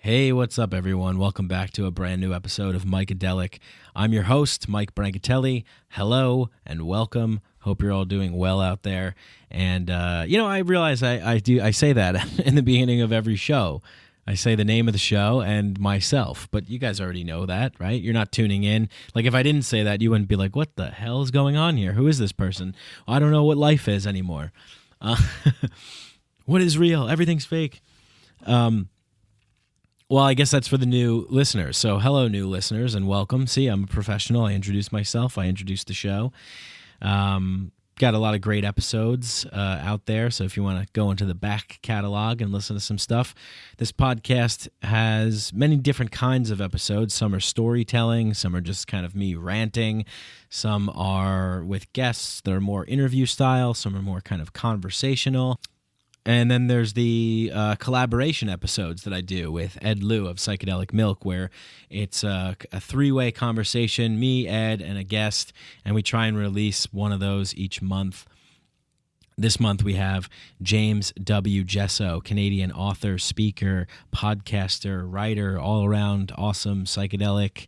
Hey, what's up, everyone? Welcome back to a brand new episode of Psychedelic. I'm your host, Mike Brancatelli. Hello and welcome. Hope you're all doing well out there. And I realize I say that in the beginning of every show. I say the name of the show and myself, but you guys already know that, right? You're not tuning in. Like, if I didn't say that, you wouldn't be like, "What the hell is going on here? Who is this person? I don't know what life is anymore. What is real? Everything's fake." Well, I guess that's for the new listeners. So hello, new listeners, and welcome. See, I'm a professional. I introduced myself. I introduced the show. Got a lot of great episodes out there. So if you want to go into the back catalog and listen to some stuff, this podcast has many different kinds of episodes. Some are storytelling. Some are just kind of me ranting. Some are with guests that are more interview style. Some are more kind of conversational. And then there's the collaboration episodes that I do with Ed Liu of Psychedelic Milk, where it's a three-way conversation, me, Ed, and a guest, and we try and release one of those each month. This month we have James W. Jesso, Canadian author, speaker, podcaster, writer, all-around awesome psychedelic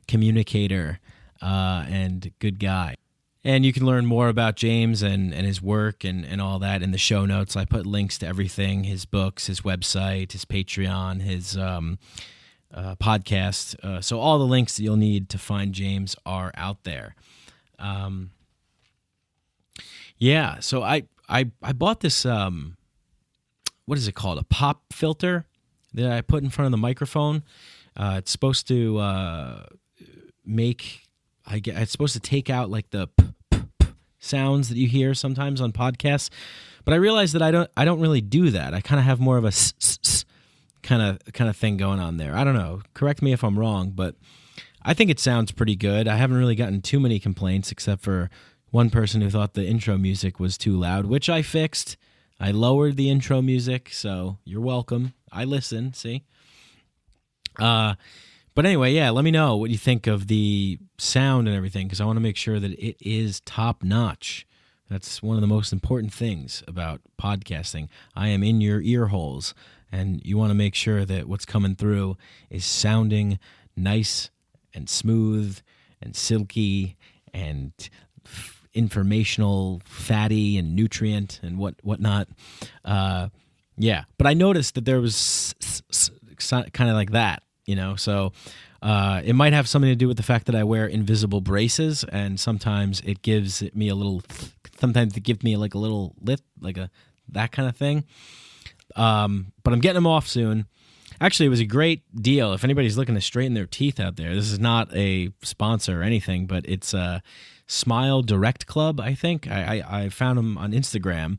communicator, and good guy. And you can learn more about James and his work and all that in the show notes. I put links to everything, his books, his website, his Patreon, his podcast. So all the links that you'll need to find James are out there. So I bought this, what is it called? A pop filter that I put in front of the microphone. It's supposed to it's supposed to take out like the sounds that you hear sometimes on podcasts, but I realized that I don't really do that. I kind of have more of a kind of thing going on there. I don't know. Correct me if I'm wrong, but I think it sounds pretty good. I haven't really gotten too many complaints, except for one person who thought the intro music was too loud, which I fixed. I lowered the intro music, so you're welcome. I listen. See. But anyway, yeah, let me know what you think of the sound and everything, because I want to make sure that it is top-notch. That's one of the most important things about podcasting. I am in your ear holes, and you want to make sure that what's coming through is sounding nice and smooth and silky and informational, fatty and nutrient and whatnot. But I noticed that there was kind of like that. So it might have something to do with the fact that I wear invisible braces, and sometimes it gives me a little lift, that kind of thing. But I'm getting them off soon. Actually, it was a great deal. If anybody's looking to straighten their teeth out there, this is not a sponsor or anything, but it's a Smile Direct Club, I think. I found them on Instagram,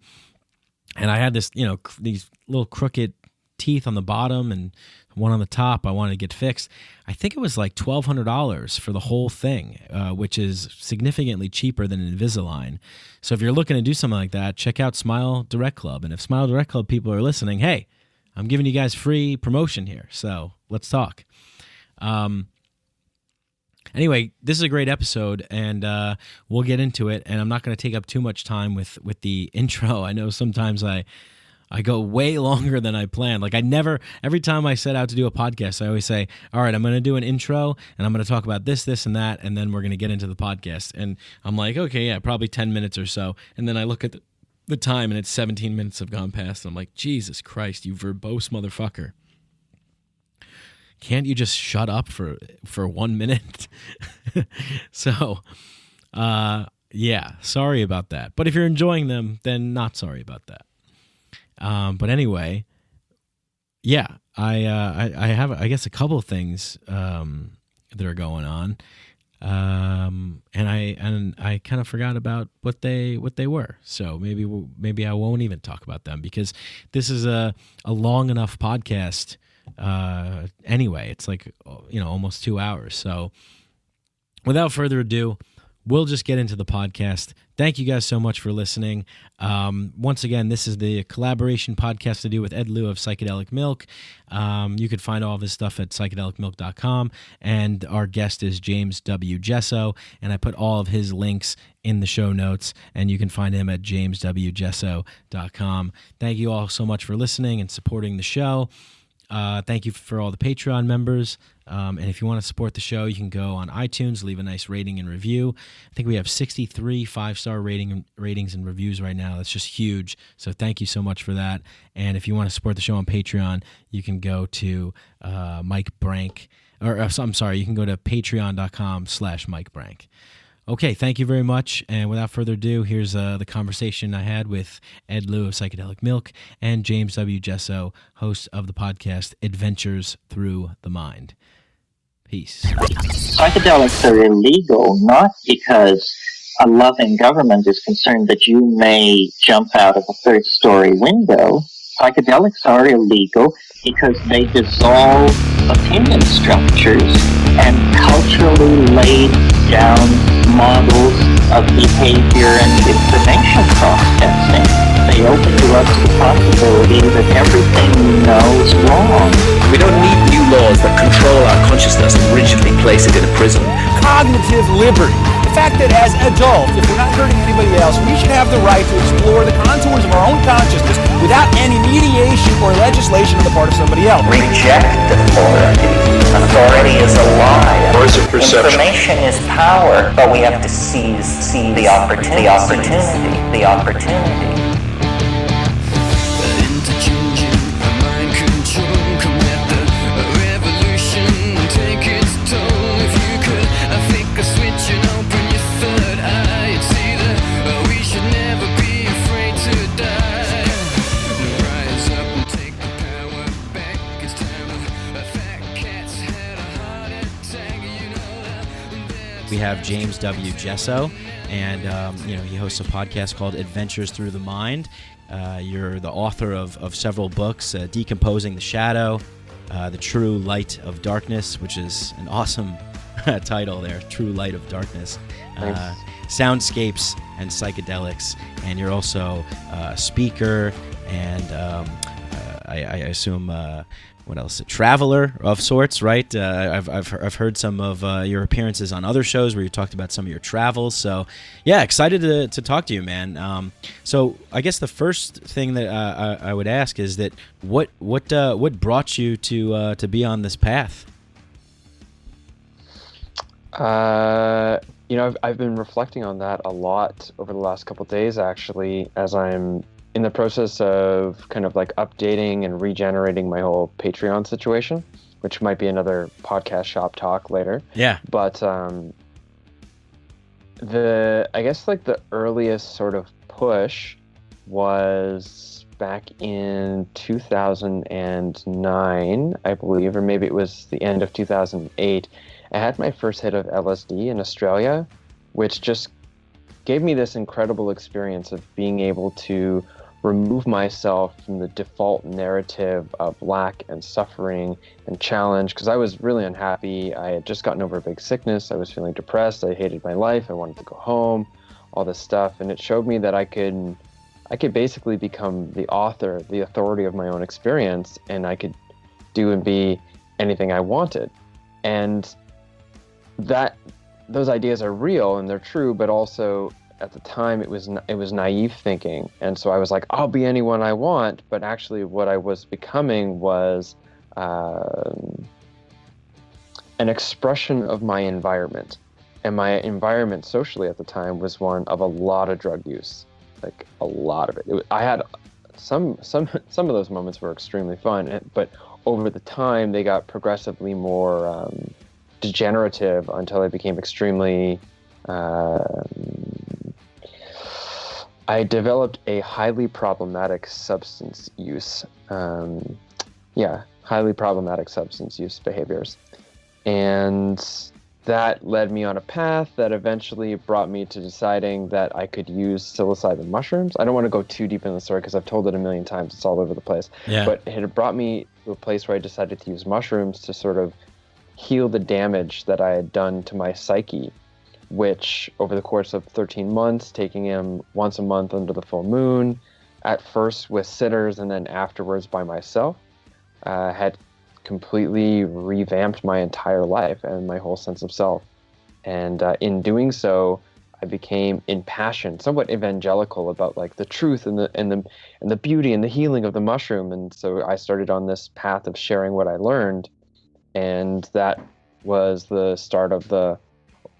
and I had this, these little crooked teeth on the bottom and one on the top I wanted to get fixed. I think it was like $1,200 for the whole thing, which is significantly cheaper than Invisalign. So if you're looking to do something like that, check out Smile Direct Club. And if Smile Direct Club people are listening, hey, I'm giving you guys free promotion here, so let's talk. Anyway, this is a great episode, and we'll get into it. And I'm not going to take up too much time with the intro. I know sometimes I go way longer than I planned. Like every time I set out to do a podcast, I always say, all right, I'm going to do an intro and I'm going to talk about this, and that, and then we're going to get into the podcast. And I'm like, okay, yeah, probably 10 minutes or so. And then I look at the time and it's 17 minutes have gone past. And I'm like, Jesus Christ, you verbose motherfucker. Can't you just shut up for 1 minute? So, sorry about that. But if you're enjoying them, then not sorry about that. But anyway, yeah, I have, I guess, a couple of things that are going on, and I kind of forgot about what they were. So maybe I won't even talk about them, because this is a long enough podcast. Anyway, it's like almost 2 hours. So without further ado, we'll just get into the podcast. Thank you guys so much for listening. Once again, this is the collaboration podcast to do with Ed Liu of Psychedelic Milk. You could find all this stuff at psychedelicmilk.com, and our guest is James W. Jesso, and I put all of his links in the show notes, and you can find him at jameswjesso.com. Thank you all so much for listening and supporting the show. Thank you for all the Patreon members. And if you want to support the show, you can go on iTunes, leave a nice rating and review. I think we have 63 five-star ratings and reviews right now. That's just huge. So thank you so much for that. And if you want to support the show on Patreon, you can go to Mike Brank. I'm sorry, you can go to patreon.com/Mike Brank. Okay, thank you very much. And without further ado, here's the conversation I had with Ed Liu of Psychedelic Milk and James W. Jesso, host of the podcast Adventures Through the Mind. Peace. Psychedelics are illegal not because a loving government is concerned that you may jump out of a third-story window. Psychedelics are illegal because they dissolve opinion structures and culturally laid down models of behavior and information processing. They open you up to the possibility that everything you know is wrong. We don't need new laws that control our consciousness and rigidly place it in a prison. Cognitive liberty. The fact that as adults, if we're not hurting anybody else, we should have the right to explore the contours of our own consciousness without any mediation or legislation on the part of somebody else. Reject authority. Authority is a lie. Or is it perception? Information is power, but we have to seize the opportunity. The opportunity. We have James W. Jesso, and he hosts a podcast called Adventures Through the Mind. You're the author of several books, Decomposing The Shadow, The True Light of Darkness, which is an awesome title there, True Light of Darkness, Soundscapes and Psychedelics, and you're also a speaker and I assume what else? A traveler of sorts, right? I've heard some of your appearances on other shows where you talked about some of your travels. So, yeah, excited to talk to you, man. So, I guess the first thing that I would ask is that what brought you to be on this path? I've been reflecting on that a lot over the last couple of days, actually, as I'm in the process of kind of like updating and regenerating my whole Patreon situation, which might be another podcast shop talk later. Yeah. But I guess like the earliest sort of push was back in 2009, I believe, or maybe it was the end of 2008. I had my first hit of LSD in Australia, which just gave me this incredible experience of being able to remove myself from the default narrative of lack and suffering and challenge, because I was really unhappy. I had just gotten over a big sickness. I was feeling depressed. I hated my life. I wanted to go home, all this stuff. And it showed me that I could basically become the author, the authority of my own experience, and I could do and be anything I wanted. And those ideas are real and they're true, but also at the time it was naive thinking. And so I was like, I'll be anyone I want, but actually what I was becoming was an expression of my environment. And my environment socially at the time was one of a lot of drug use, like a lot of it. I had some of those moments were extremely fun, but over the time they got progressively more degenerative until I became extremely I developed a highly problematic substance use. Highly problematic substance use behaviors. And that led me on a path that eventually brought me to deciding that I could use psilocybin mushrooms. I don't want to go too deep in the story because I've told it a million times. It's all over the place. Yeah. But it had brought me to a place where I decided to use mushrooms to sort of heal the damage that I had done to my psyche, which over the course of 13 months, taking him once a month under the full moon, at first with sitters and then afterwards by myself, had completely revamped my entire life and my whole sense of self. And in doing so, I became impassioned, somewhat evangelical about like the truth and the beauty and the healing of the mushroom. And so I started on this path of sharing what I learned, and that was the start of the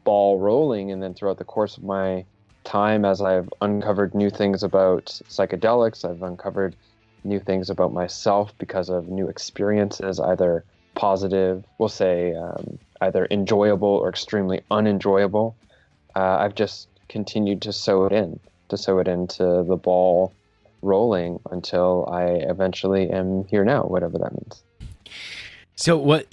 ball rolling. And then throughout the course of my time, as I've uncovered new things about psychedelics, I've uncovered new things about myself because of new experiences, either positive, we'll say, either enjoyable or extremely unenjoyable. I've just continued to sew it into the ball rolling until I eventually am here now, whatever that means. So what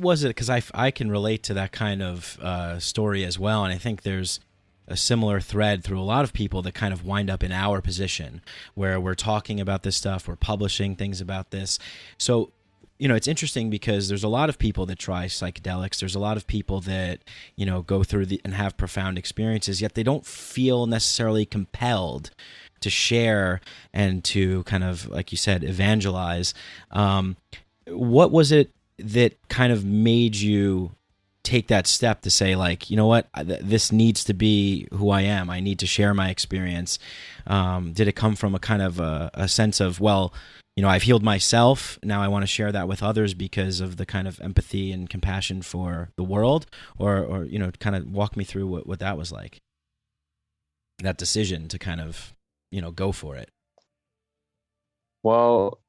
was it? Because I can relate to that kind of story as well, and I think there's a similar thread through a lot of people that kind of wind up in our position where we're talking about this stuff, we're publishing things about this. So, it's interesting because there's a lot of people that try psychedelics. There's a lot of people that, go through and have profound experiences, yet they don't feel necessarily compelled to share and to kind of, like you said, evangelize. What was it that kind of made you take that step to say, like, you know what, this needs to be who I am. I need to share my experience. Did it come from a kind of a sense of, well, I've healed myself. Now I want to share that with others because of the kind of empathy and compassion for the world, or kind of walk me through what that was like, that decision to kind of, go for it. Well,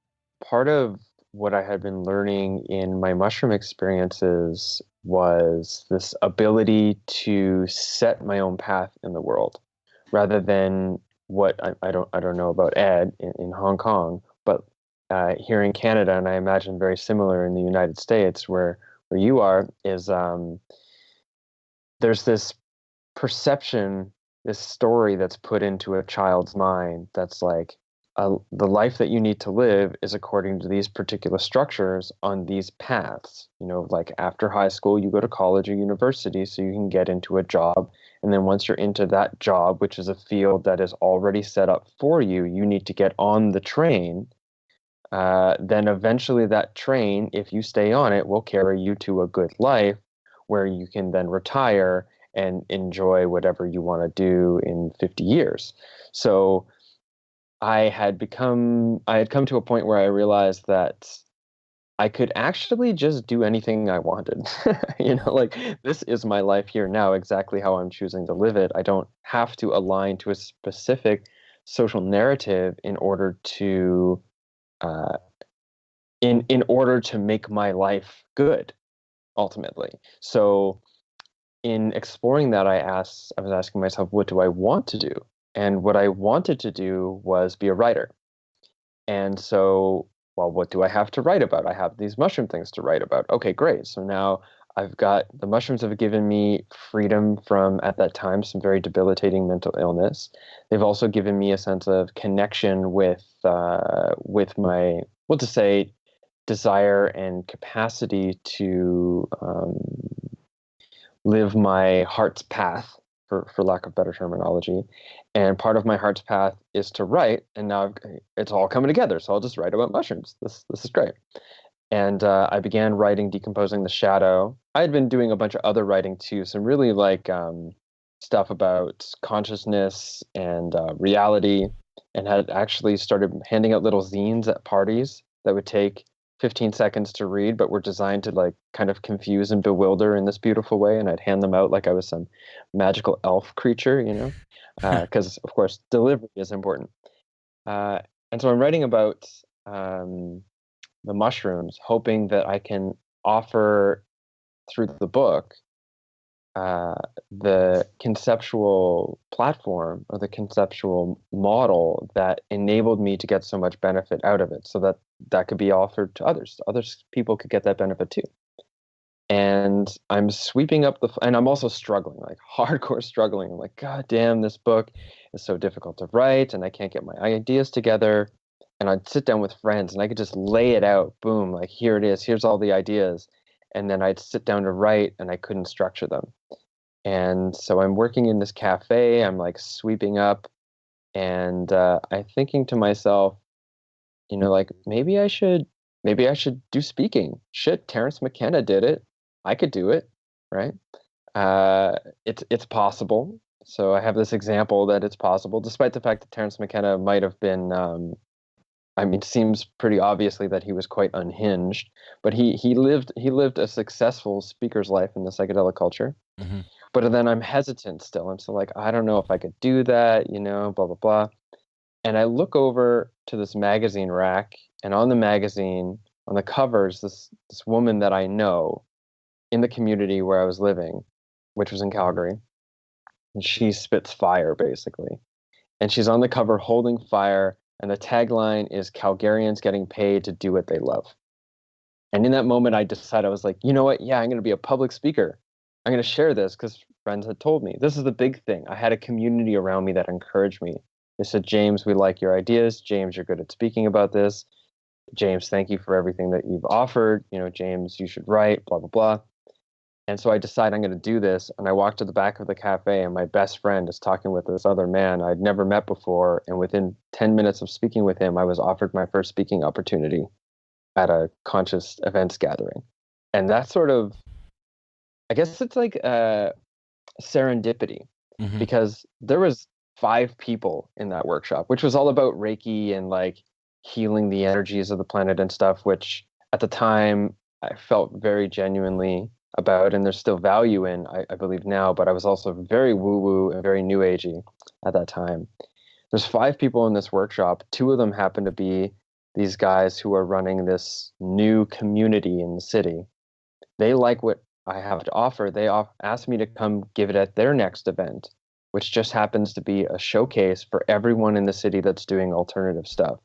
part of what I had been learning in my mushroom experiences was this ability to set my own path in the world, rather than what I don't know about Ed in Hong Kong, but here in Canada, and I imagine very similar in the United States, where you are, is there's this perception, this story that's put into a child's mind that's like, the life that you need to live is according to these particular structures on these paths. Like after high school, you go to college or university so you can get into a job. And then once you're into that job, which is a field that is already set up for you, you need to get on the train. Then eventually that train, if you stay on it, will carry you to a good life where you can then retire and enjoy whatever you want to do in 50 years. So I had come to a point where I realized that I could actually just do anything I wanted. Like, this is my life here now, exactly how I'm choosing to live it. I don't have to align to a specific social narrative in order to in order to make my life good, ultimately. So in exploring that, I was asking myself, what do I want to do? And what I wanted to do was be a writer. And so, well, what do I have to write about? I have these mushroom things to write about. Okay, great. So now the mushrooms have given me freedom from, at that time, some very debilitating mental illness. They've also given me a sense of connection with my, we'll just say, desire and capacity to live my heart's path, for lack of better terminology. And part of my heart's path is to write, and now it's all coming together. So I'll just write about mushrooms. This is great. And I began writing Decomposing the Shadow. I had been doing a bunch of other writing too, some really like stuff about consciousness and reality, and had actually started handing out little zines at parties that would take 15 seconds to read, but were designed to like kind of confuse and bewilder in this beautiful way. And I'd hand them out like I was some magical elf creature, because of course delivery is important. And so I'm writing about the mushrooms, hoping that I can offer through the book the conceptual platform or the conceptual model that enabled me to get so much benefit out of it, so that could be offered to others. Others people could get that benefit too. And I'm sweeping up and I'm also struggling, like hardcore struggling. I'm like, God damn, this book is so difficult to write and I can't get my ideas together. And I'd sit down with friends and I could just lay it out. Boom, like here it is. Here's all the ideas. And then I'd sit down to write and I couldn't structure them. And so I'm working in this cafe. I'm like sweeping up, and I'm thinking to myself, like maybe I should do speaking. Shit, Terrence McKenna did it. I could do it, right? It's possible. So I have this example that it's possible, despite the fact that Terence McKenna might have been. I mean, it seems pretty obviously that he was quite unhinged, but he lived a successful speaker's life in the psychedelic culture. Mm-hmm. But then I'm hesitant still. I'm still like, I don't know if I could do that, blah blah blah. And I look over to this magazine rack, and on the magazine, on the covers, this woman that I know in the community where I was living, which was in Calgary, and she spits fire basically. And she's on the cover holding fire, and the tagline is Calgarians getting paid to do what they love. And in that moment, I decided, I was like, you know what? Yeah, I'm going to be a public speaker. I'm going to share this because friends had told me. This is the big thing. I had a community around me that encouraged me. They said, James, we like your ideas. James, you're good at speaking about this. James, thank you for everything that you've offered. James, you should write, blah, blah, blah. And so I decided I'm going to do this. And I walked to the back of the cafe, and my best friend is talking with this other man I'd never met before. And within 10 minutes of speaking with him, I was offered my first speaking opportunity at a conscious events gathering. And that's sort of, I guess it's like serendipity, Mm-hmm. because there was 5 people in that workshop, which was all about Reiki and like healing the energies of the planet and stuff, which at the time I felt very genuinely about, and there's still value in, I believe now, but I was also very woo-woo and very new agey at that time. There's 5 people in this workshop. 2 of them happen to be these guys who are running this new community in the city. They like what I have to offer. They asked me to come give it at their next event, which just happens to be a showcase for everyone in the city that's doing alternative stuff.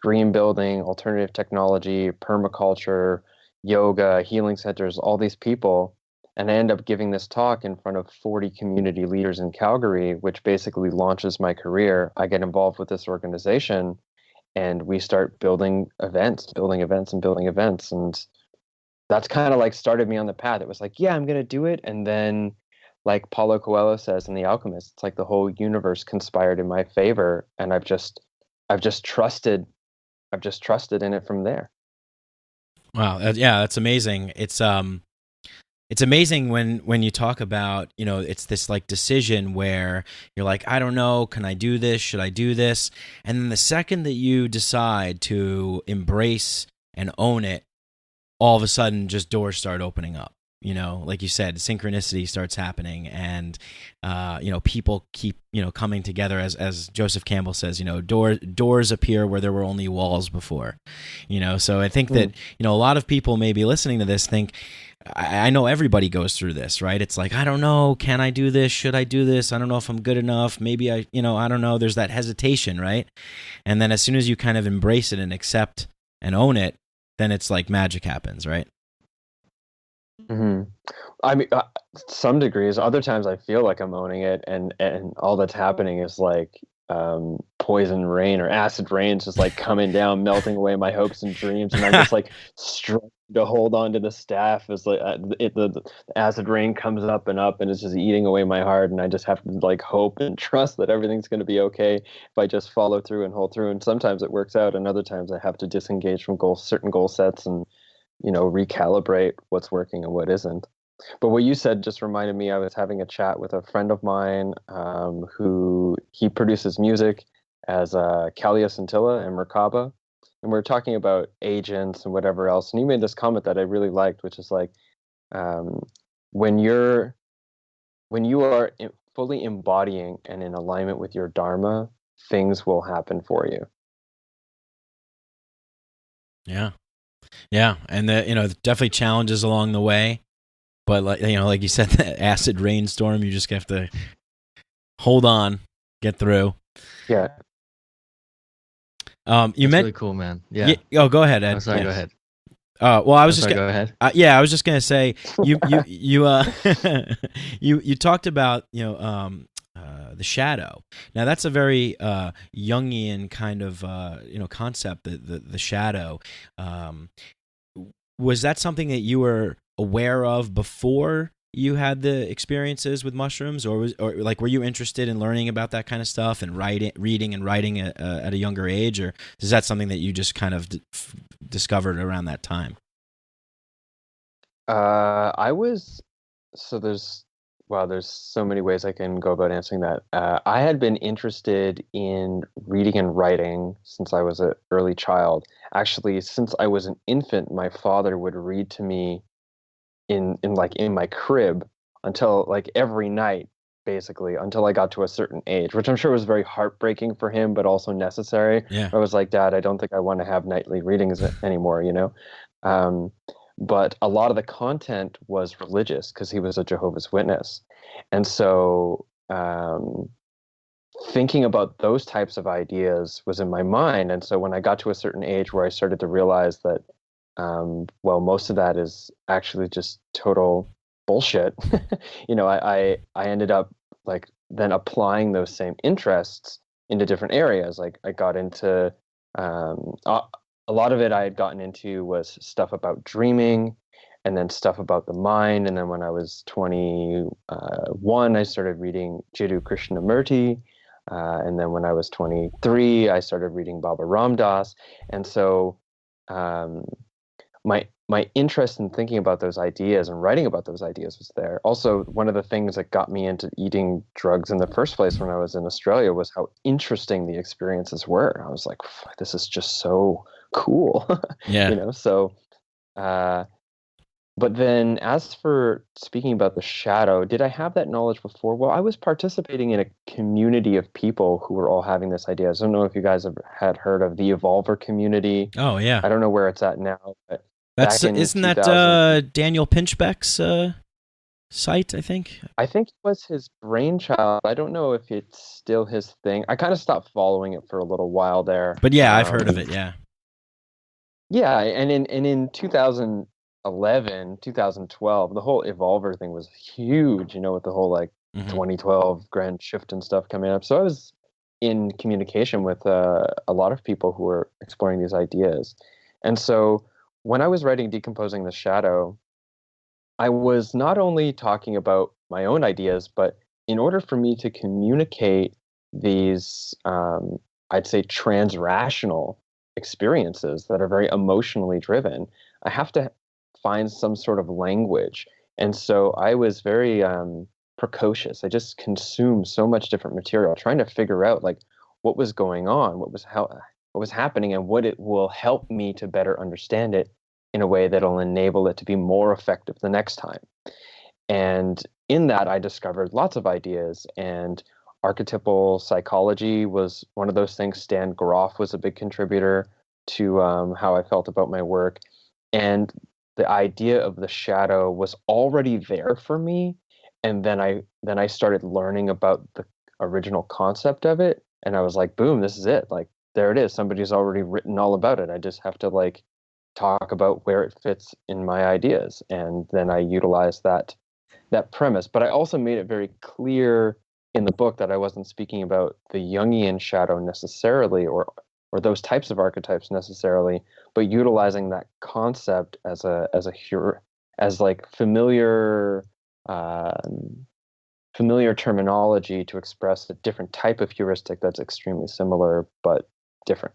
Green building, alternative technology, permaculture, yoga, healing centers, all these people. And I end up giving this talk in front of 40 community leaders in Calgary, which basically launches my career. I get involved with this organization, and we start building events. And that's kind of like started me on the path. It was like, yeah, I'm going to do it. And then, like Paulo Coelho says in The Alchemist, it's like the whole universe conspired in my favor. And I've just trusted in it from there. Wow. Yeah, that's amazing. It's amazing when you talk about, it's this like decision where you're like, I don't know, can I do this? Should I do this? And then the second that you decide to embrace and own it, all of a sudden just doors start opening up. Like you said, synchronicity starts happening, and people keep coming together, as Joseph Campbell says, doors appear where there were only walls before. So I think that a lot of people maybe listening to this think, I know everybody goes through this, right? It's like, I don't know, can I do this? Should I do this? I don't know if I'm good enough. Maybe I don't know. There's that hesitation, right? And then as soon as you kind of embrace it and accept and own it, then it's like magic happens, right? Mm-hmm. I mean, some degrees. Other times I feel like I'm owning it, and all that's happening is like poison rain or acid rain, just like coming down, melting away my hopes and dreams, and I'm just like struggling to hold on to the staff as like the acid rain comes up, and it's just eating away my heart, and I just have to like hope and trust that everything's going to be okay if I just follow through and hold through. And sometimes it works out, and other times I have to disengage from certain goal sets and recalibrate what's working and what isn't. But what you said just reminded me, I was having a chat with a friend of mine who he produces music as Kalia Scintilla and Merkaba. And we are talking about agents and whatever else. And he made this comment that I really liked, which is like, when you are fully embodying and in alignment with your Dharma, things will happen for you. Yeah. Yeah. And definitely challenges along the way. But like you said, that acid rainstorm, you just have to hold on, get through. Yeah. That's really cool, man. Yeah. Oh, go ahead, Ed. I'm sorry. Go ahead. Well, I was just go ahead. I was just gonna say you you talked about the shadow. Now that's a very Jungian kind of concept. The shadow. Was that something that you were aware of before you had the experiences with mushrooms, or were you interested in learning about that kind of stuff and reading and writing at a younger age, or is that something that you just kind of discovered around that time? There's Wow, there's so many ways I can go about answering that. I had been interested in reading and writing since I was an early child. Actually, since I was an infant, my father would read to me in my crib until like every night, basically, until I got to a certain age, which I'm sure was very heartbreaking for him, but also necessary. Yeah. I was like, Dad, I don't think I want to have nightly readings anymore, you know? Um, but a lot of the content was religious because he was a Jehovah's Witness. And so thinking about those types of ideas was in my mind. And so when I got to a certain age where I started to realize that, well, most of that is actually just total bullshit, you know, I ended up like then applying those same interests into different areas. Like I got into a lot of it I had gotten into was stuff about dreaming and then stuff about the mind. And then when I was 21, I started reading Jiddu Krishnamurti. And then when I was 23, I started reading Baba Ram Dass. And so um, my interest in thinking about those ideas and writing about those ideas was there. Also, one of the things that got me into eating drugs in the first place when I was in Australia was how interesting the experiences were. I was like, this is just so cool. Yeah. You know, so but then as for speaking about the shadow, did I have that knowledge before? Well, I was participating in a community of people who were all having this idea. I don't know if you guys had heard of the Evolver community. Oh yeah. I don't know where it's at now, but That's back in isn't 2000, that Daniel Pinchbeck's site, I think? I think it was his brainchild. I don't know if it's still his thing. I kind of stopped following it for a little while there. But yeah, I've heard of it, yeah. Yeah, and in 2011, 2012, the whole Evolver thing was huge, you know, with the whole like 2012 grand shift and stuff coming up. So I was in communication with a lot of people who were exploring these ideas. And so when I was writing Decomposing the Shadow, I was not only talking about my own ideas, but in order for me to communicate these, I'd say, transrational experiences that are very emotionally driven, I have to find some sort of language. And so I was very precocious. I just consumed so much different material, trying to figure out like what was going on, what was happening, and what it will help me to better understand it in a way that'll enable it to be more effective the next time. And in that, I discovered lots of ideas, and archetypal psychology was one of those things. Stan Groff was a big contributor to how I felt about my work. And the idea of the shadow was already there for me. And then I started learning about the original concept of it. And I was like, boom, this is it. Like, there it is. Somebody's already written all about it. I just have to like talk about where it fits in my ideas. And then I utilized that premise. But I also made it very clear in the book that I wasn't speaking about the Jungian shadow necessarily, or those types of archetypes necessarily, but utilizing that concept as like familiar terminology to express a different type of heuristic that's extremely similar but different.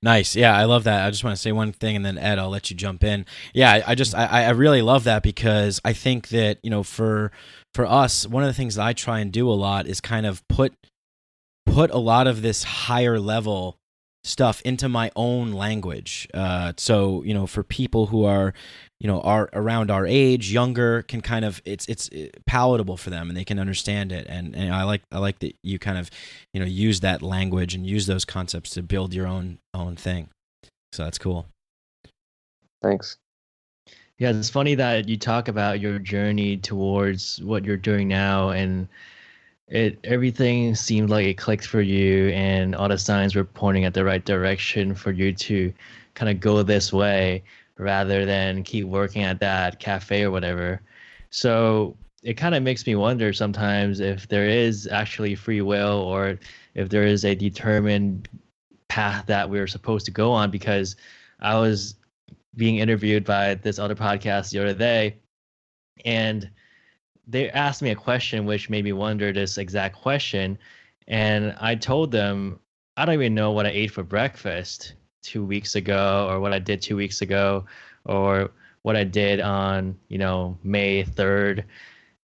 Nice. Yeah, I love that. I just want to say one thing, and then Ed, I'll let you jump in. Yeah, I really love that, because I think that, you know, for us, one of the things that I try and do a lot is kind of put a lot of this higher level stuff into my own language. So, you know, for people who are around our age, younger, can kind of, it's palatable for them and they can understand it. And I like that you kind of, you know, use that language and use those concepts to build your own thing. So that's cool. Thanks. Yeah, it's funny that you talk about your journey towards what you're doing now, and everything seemed like it clicked for you, and all the signs were pointing at the right direction for you to kind of go this way rather than keep working at that cafe or whatever. So it kind of makes me wonder sometimes if there is actually free will, or if there is a determined path that we're supposed to go on, because I was being interviewed by this other podcast the other day, and they asked me a question which made me wonder this exact question. And I told them, I don't even know what I ate for breakfast 2 weeks ago, or what I did 2 weeks ago, or what I did on, May 3rd.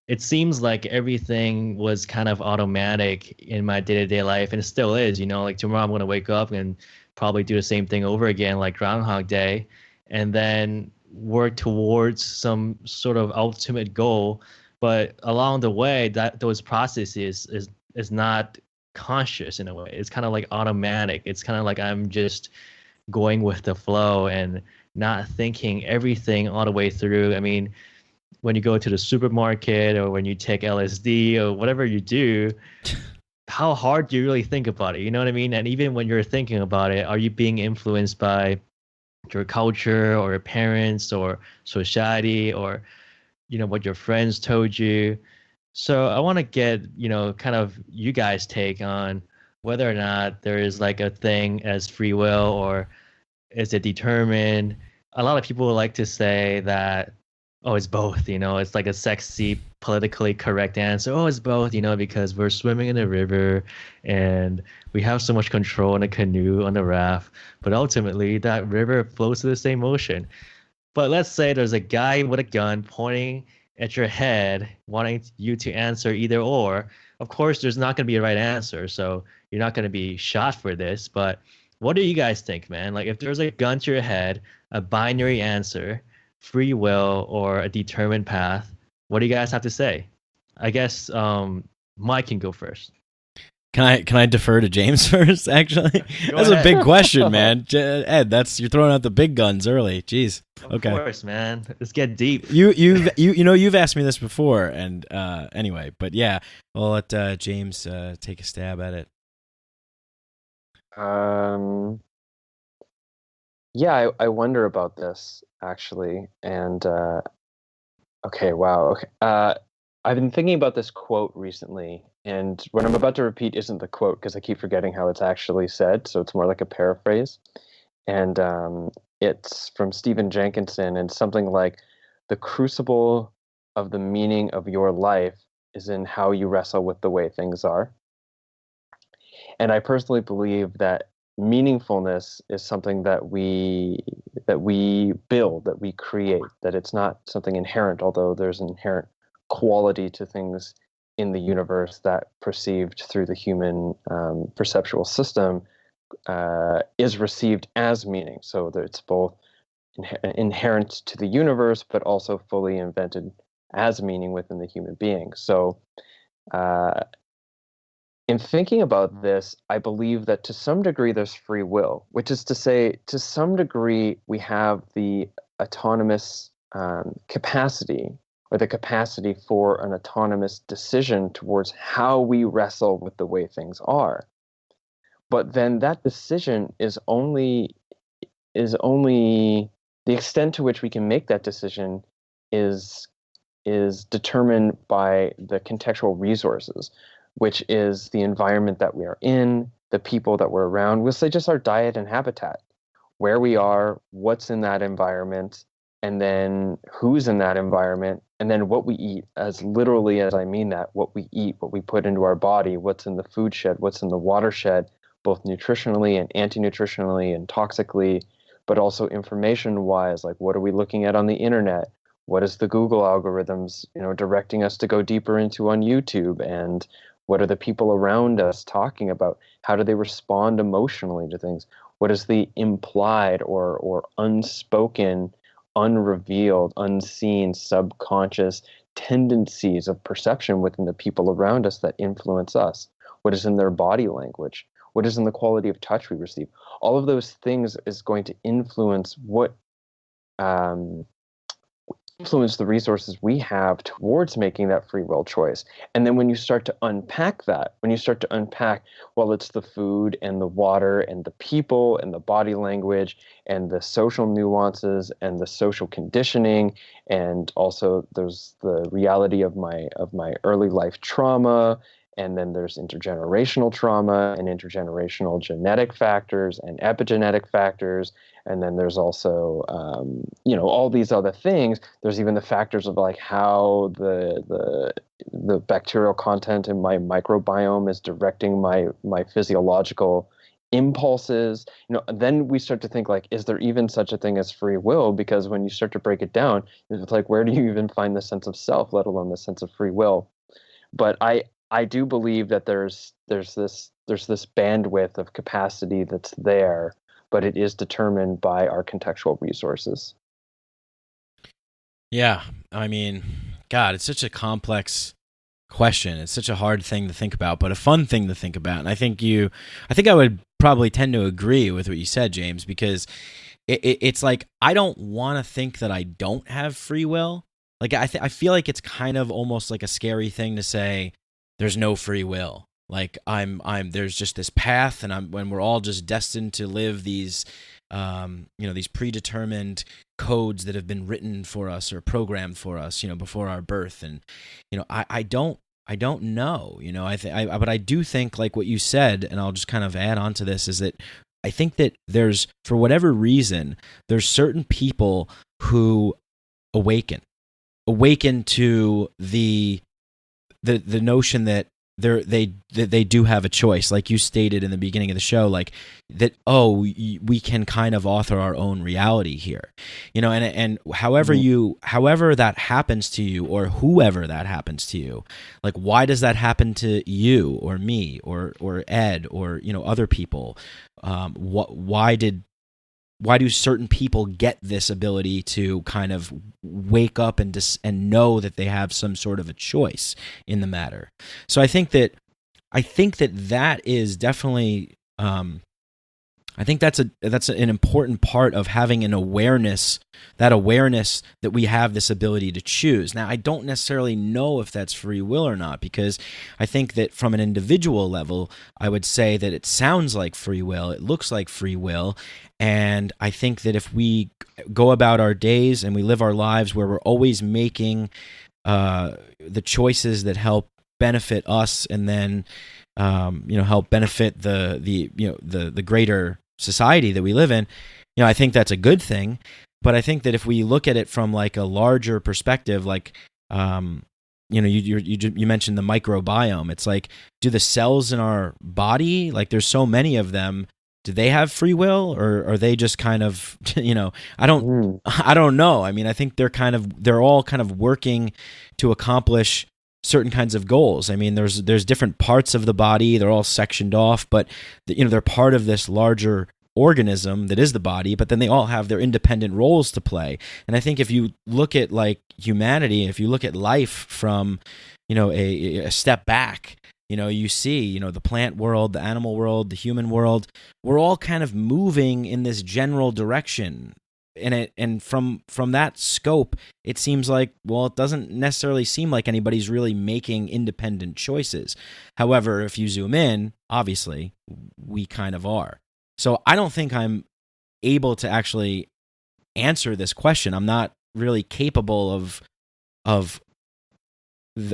it seems like everything was kind of automatic in my day-to-day life, and it still is. Like tomorrow I'm going to wake up and probably do the same thing over again, like Groundhog Day, and then work towards some sort of ultimate goal. But along the way, that those processes is not conscious in a way. It's kind of like automatic. It's kind of like I'm just going with the flow and not thinking everything all the way through. I mean, when you go to the supermarket or when you take LSD or whatever you do, how hard do you really think about it? You know what I mean? And even when you're thinking about it, are you being influenced by your culture or your parents or society or, what your friends told you? So I want to get, kind of you guys' take on whether or not there is like a thing as free will, or is it determined? A lot of people like to say that, oh, it's both, it's like a sexy, politically correct answer. Oh, it's both, because we're swimming in a river and we have so much control in a canoe, on a raft. But ultimately, that river flows to the same ocean. But let's say there's a guy with a gun pointing at your head, wanting you to answer either or. Of course, there's not going to be a right answer, so you're not going to be shot for this. But what do you guys think, man? Like, if there's a gun to your head, a binary answer, free will or a determined path, what do you guys have to say? I guess Mike can go first. Can I defer to James first? Actually, that's a big question, man. Ed, you're throwing out the big guns early. Jeez. Okay. Of course, man. Let's get deep. You've asked me this before, and anyway, but yeah, I'll let James take a stab at it. Yeah, I wonder about this actually, and okay, wow, okay. I've been thinking about this quote recently, and what I'm about to repeat isn't the quote because I keep forgetting how it's actually said, so it's more like a paraphrase. And it's from Stephen Jenkinson, and something like, "The crucible of the meaning of your life is in how you wrestle with the way things are." And I personally believe that meaningfulness is something that we build, that we create, that it's not something inherent, although there's an inherent quality to things in the universe that, perceived through the human perceptual system, is received as meaning. So that it's both inherent to the universe, but also fully invented as meaning within the human being. So in thinking about this, I believe that to some degree there's free will, which is to say, to some degree, we have the autonomous capacity, or the capacity for an autonomous decision towards how we wrestle with the way things are. But then that decision is only the extent to which we can make that decision is determined by the contextual resources, which is the environment that we are in, the people that we're around. We'll say just our diet and habitat, where we are, what's in that environment, and then who's in that environment, and then what we eat, as literally as I mean that, what we eat, what we put into our body, what's in the food shed, what's in the watershed, both nutritionally and anti-nutritionally and toxically, but also information-wise, like what are we looking at on the internet? What is the Google algorithms, directing us to go deeper into on YouTube? And what are the people around us talking about? How do they respond emotionally to things? What is the implied or unspoken, unrevealed, unseen, subconscious tendencies of perception within the people around us that influence us? What is in their body language? What is in the quality of touch we receive? All of those things is going to influence influence the resources we have towards making that free will choice. And then when you start to unpack that, well, it's the food and the water and the people and the body language and the social nuances and the social conditioning, and also there's the reality of my early life trauma, and then there's intergenerational trauma and intergenerational genetic factors and epigenetic factors. And then there's also, all these other things. There's even the factors of like how the bacterial content in my microbiome is directing my physiological impulses, then we start to think like, is there even such a thing as free will? Because when you start to break it down, it's like, where do you even find the sense of self, let alone the sense of free will? But I do believe that there's this bandwidth of capacity that's there, but it is determined by our contextual resources. Yeah, I mean, God, it's such a complex question. It's such a hard thing to think about, but a fun thing to think about. And I think I would probably tend to agree with what you said, James, because it's like, I don't want to think that I don't have free will. Like, I feel like it's kind of almost like a scary thing to say there's no free will. Like, there's just this path, and when we're all just destined to live these, these predetermined codes that have been written for us or programmed for us, before our birth. And, I don't know, but I do think, like what you said, and I'll just kind of add on to this, is that I think that there's, for whatever reason, there's certain people who awaken to the notion that they do have a choice, like you stated in the beginning of the show, like that, we can kind of author our own reality here, and however that happens to you, or whoever that happens to you, like, why does that happen to you or me or Ed or other people? Why do certain people get this ability to kind of wake up and know that they have some sort of a choice in the matter? So I think that is definitely, I think that's an important part of having an awareness, that we have this ability to choose. Now, I don't necessarily know if that's free will or not, because I think that from an individual level, I would say that it sounds like free will, it looks like free will, and I think that if we go about our days and we live our lives where we're always making the choices that help benefit us, and then help benefit the greater society that we live in, I think that's a good thing. But I think that if we look at it from like a larger perspective, like you mentioned the microbiome, it's like, do the cells in our body, like there's so many of them, do they have free will, or are they just kind of, I don't know. I mean, I think they're all kind of working to accomplish certain kinds of goals. I mean, there's different parts of the body, they're all sectioned off, but they're part of this larger organism that is the body, but then they all have their independent roles to play. And I think if you look at like humanity, if you look at life from a step back, you see, the plant world, the animal world, the human world, we're all kind of moving in this general direction. And from that scope, it seems like, well, it doesn't necessarily seem like anybody's really making independent choices. However, if you zoom in, obviously, we kind of are. So I don't think I'm able to actually answer this question. I'm not really capable of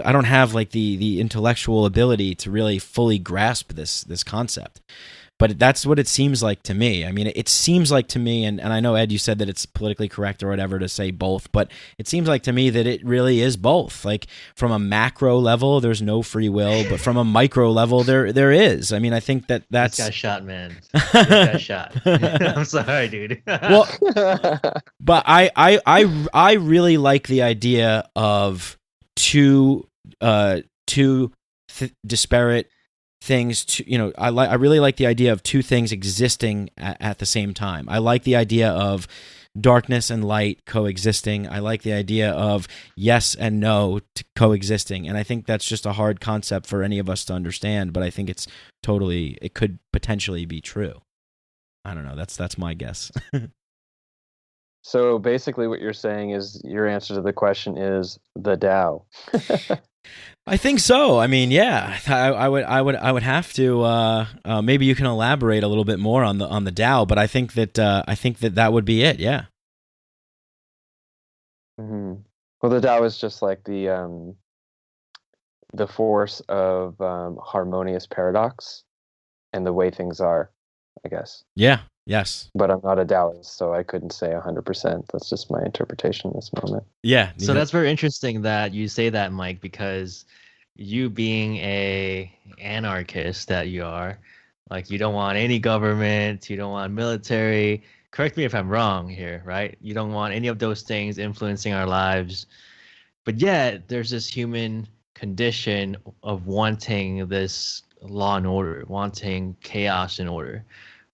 I don't have like the intellectual ability to really fully grasp this concept. But that's what it seems like to me. I mean, it seems like to me, and I know, Ed, you said that it's politically correct or whatever to say both, but it seems like to me that it really is both. Like, from a macro level, there's no free will, but from a micro level, there is. I mean, I think that's... This got shot, man. This got shot. I'm sorry, dude. Well, but I really like the idea of two disparate things. I really like the idea of two things existing at the same time. I like the idea of darkness and light coexisting. I like the idea of yes and no coexisting, and I think that's just a hard concept for any of us to understand. But I think it could potentially be true. I don't know. That's my guess. So basically, what you're saying is your answer to the question is the Tao. I think so. I mean, yeah, I would have to. Maybe you can elaborate a little bit more on the Tao, but I think that would be it. Yeah. Mm-hmm. Well, the Tao is just like the force of harmonious paradox and the way things are, I guess. Yeah. Yes. But I'm not a Taoist, so I couldn't say 100%. That's just my interpretation in this moment. Yeah. So that's very interesting that you say that, Mike, because you being a anarchist that you are, Like you don't want any government, you don't want military. Correct me if I'm wrong here, right? You don't want any of those things influencing our lives. But yet there's this human condition of wanting this law and order, wanting chaos and order.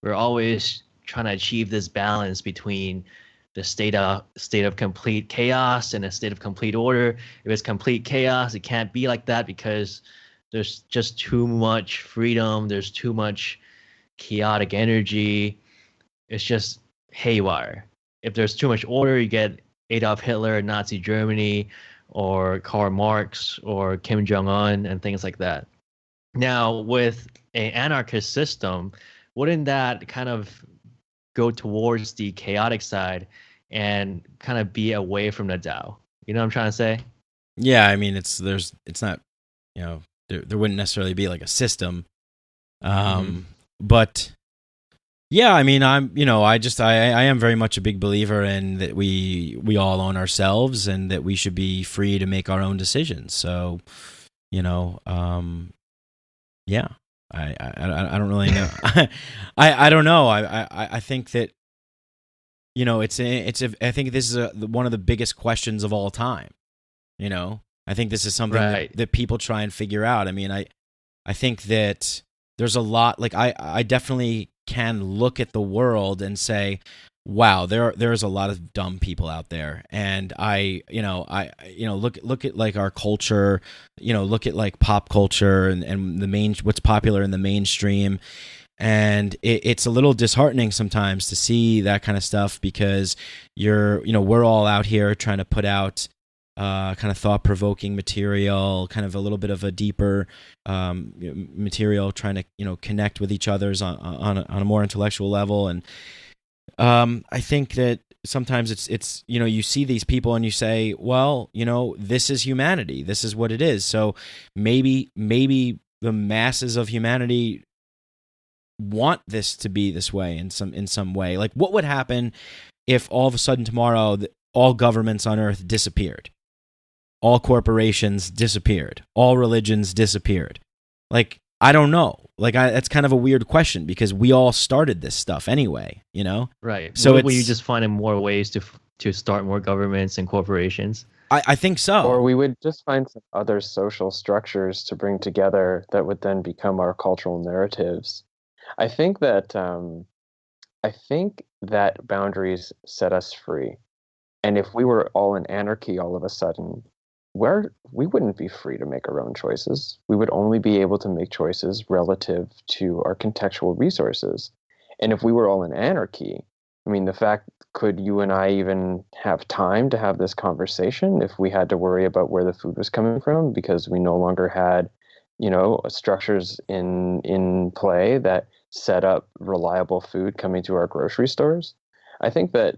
We're always trying to achieve this balance between the state of complete chaos and a state of complete order. If it's complete chaos, it can't be like that because there's just too much freedom, there's too much chaotic energy. It's just haywire. If there's too much order, you get Adolf Hitler, Nazi Germany, or Karl Marx, or Kim Jong Un, and things like that. Now, with an anarchist system, wouldn't that kind of go towards the chaotic side and kind of be away from the Tao? You know what I'm trying to say? Yeah, I mean, it's not, there wouldn't necessarily be like a system, but yeah, I mean, I am very much a big believer in that we all own ourselves and that we should be free to make our own decisions. So, yeah, I don't really know. I don't know. I think that, I think this is one of the biggest questions of all time. I think this is something that people try and figure out. I mean, I think that there's a lot, like I definitely can look at the world and say, wow, there's a lot of dumb people out there. And look at like our culture, look at like pop culture and what's popular in the mainstream. And it's a little disheartening sometimes to see that kind of stuff because we're all out here trying to put out kind of thought-provoking material, kind of a little bit of a deeper material, trying to connect with each other's on a more intellectual level. And I think that sometimes it's you see these people and you say, well, this is humanity, this is what it is. So maybe the masses of humanity want this to be this way in some way. Like, what would happen if all of a sudden tomorrow all governments on Earth disappeared? All corporations disappeared. All religions disappeared. Like, I don't know. Like, that's kind of a weird question because we all started this stuff anyway, Right. So will you just find more ways to start more governments and corporations? I think so. Or we would just find some other social structures to bring together that would then become our cultural narratives. I think that boundaries set us free. And if we were all in anarchy all of a sudden, we wouldn't be free to make our own choices. We would only be able to make choices relative to our contextual resources. And if we were all in anarchy, I mean, could you and I even have time to have this conversation if we had to worry about where the food was coming from because we no longer had, structures in play that set up reliable food coming to our grocery stores? I think that,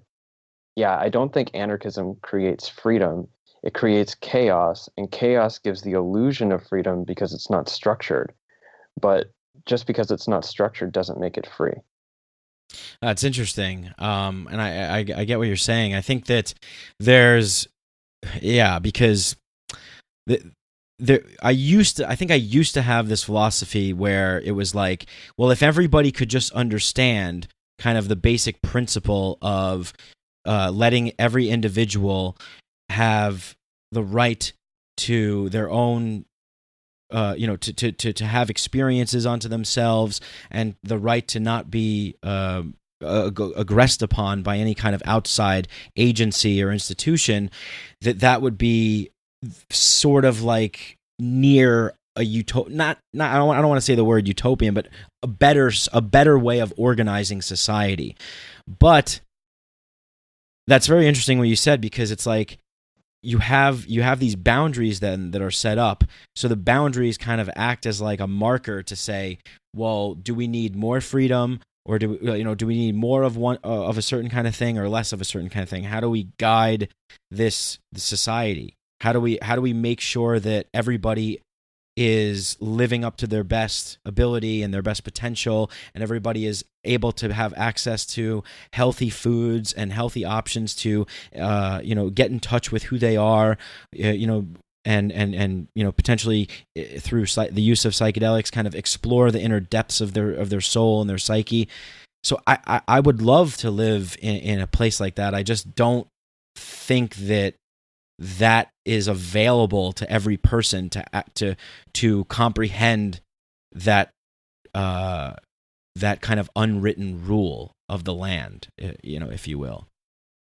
I don't think anarchism creates freedom. It creates chaos, and chaos gives the illusion of freedom because it's not structured. But just because it's not structured doesn't make it free. That's interesting. And I get what you're saying. I think that there's, because I used to have this philosophy where it was like, well, if everybody could just understand kind of the basic principle of letting every individual have the right to their own, to have experiences onto themselves and the right to not be aggressed upon by any kind of outside agency or institution, that would be sort of like near a not I don't want to say the word utopian, but a better way of organizing society. But that's very interesting what you said, because it's like you have these boundaries then that are set up. So the boundaries kind of act as like a marker to say, well, do we need more freedom, or do we need more of a certain kind of thing or less of a certain kind of thing? How do we guide the society? How do we make sure that everybody is living up to their best ability and their best potential, and everybody is able to have access to healthy foods and healthy options to get in touch with who they are, and potentially through the use of psychedelics kind of explore the inner depths of their soul and their psyche. So I would love to live in a place like that. I just don't think that is available to every person to comprehend that that kind of unwritten rule of the land, if you will.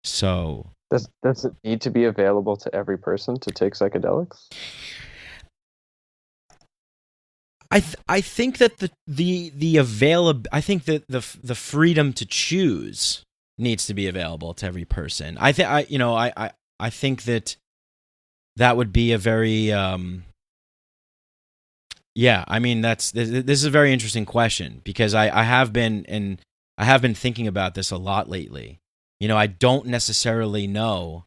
So does it need to be available to every person to take psychedelics? I think that I think that the freedom to choose needs to be available to every person. I think that would be a very this is a very interesting question, because I have been thinking about this a lot lately. I don't necessarily know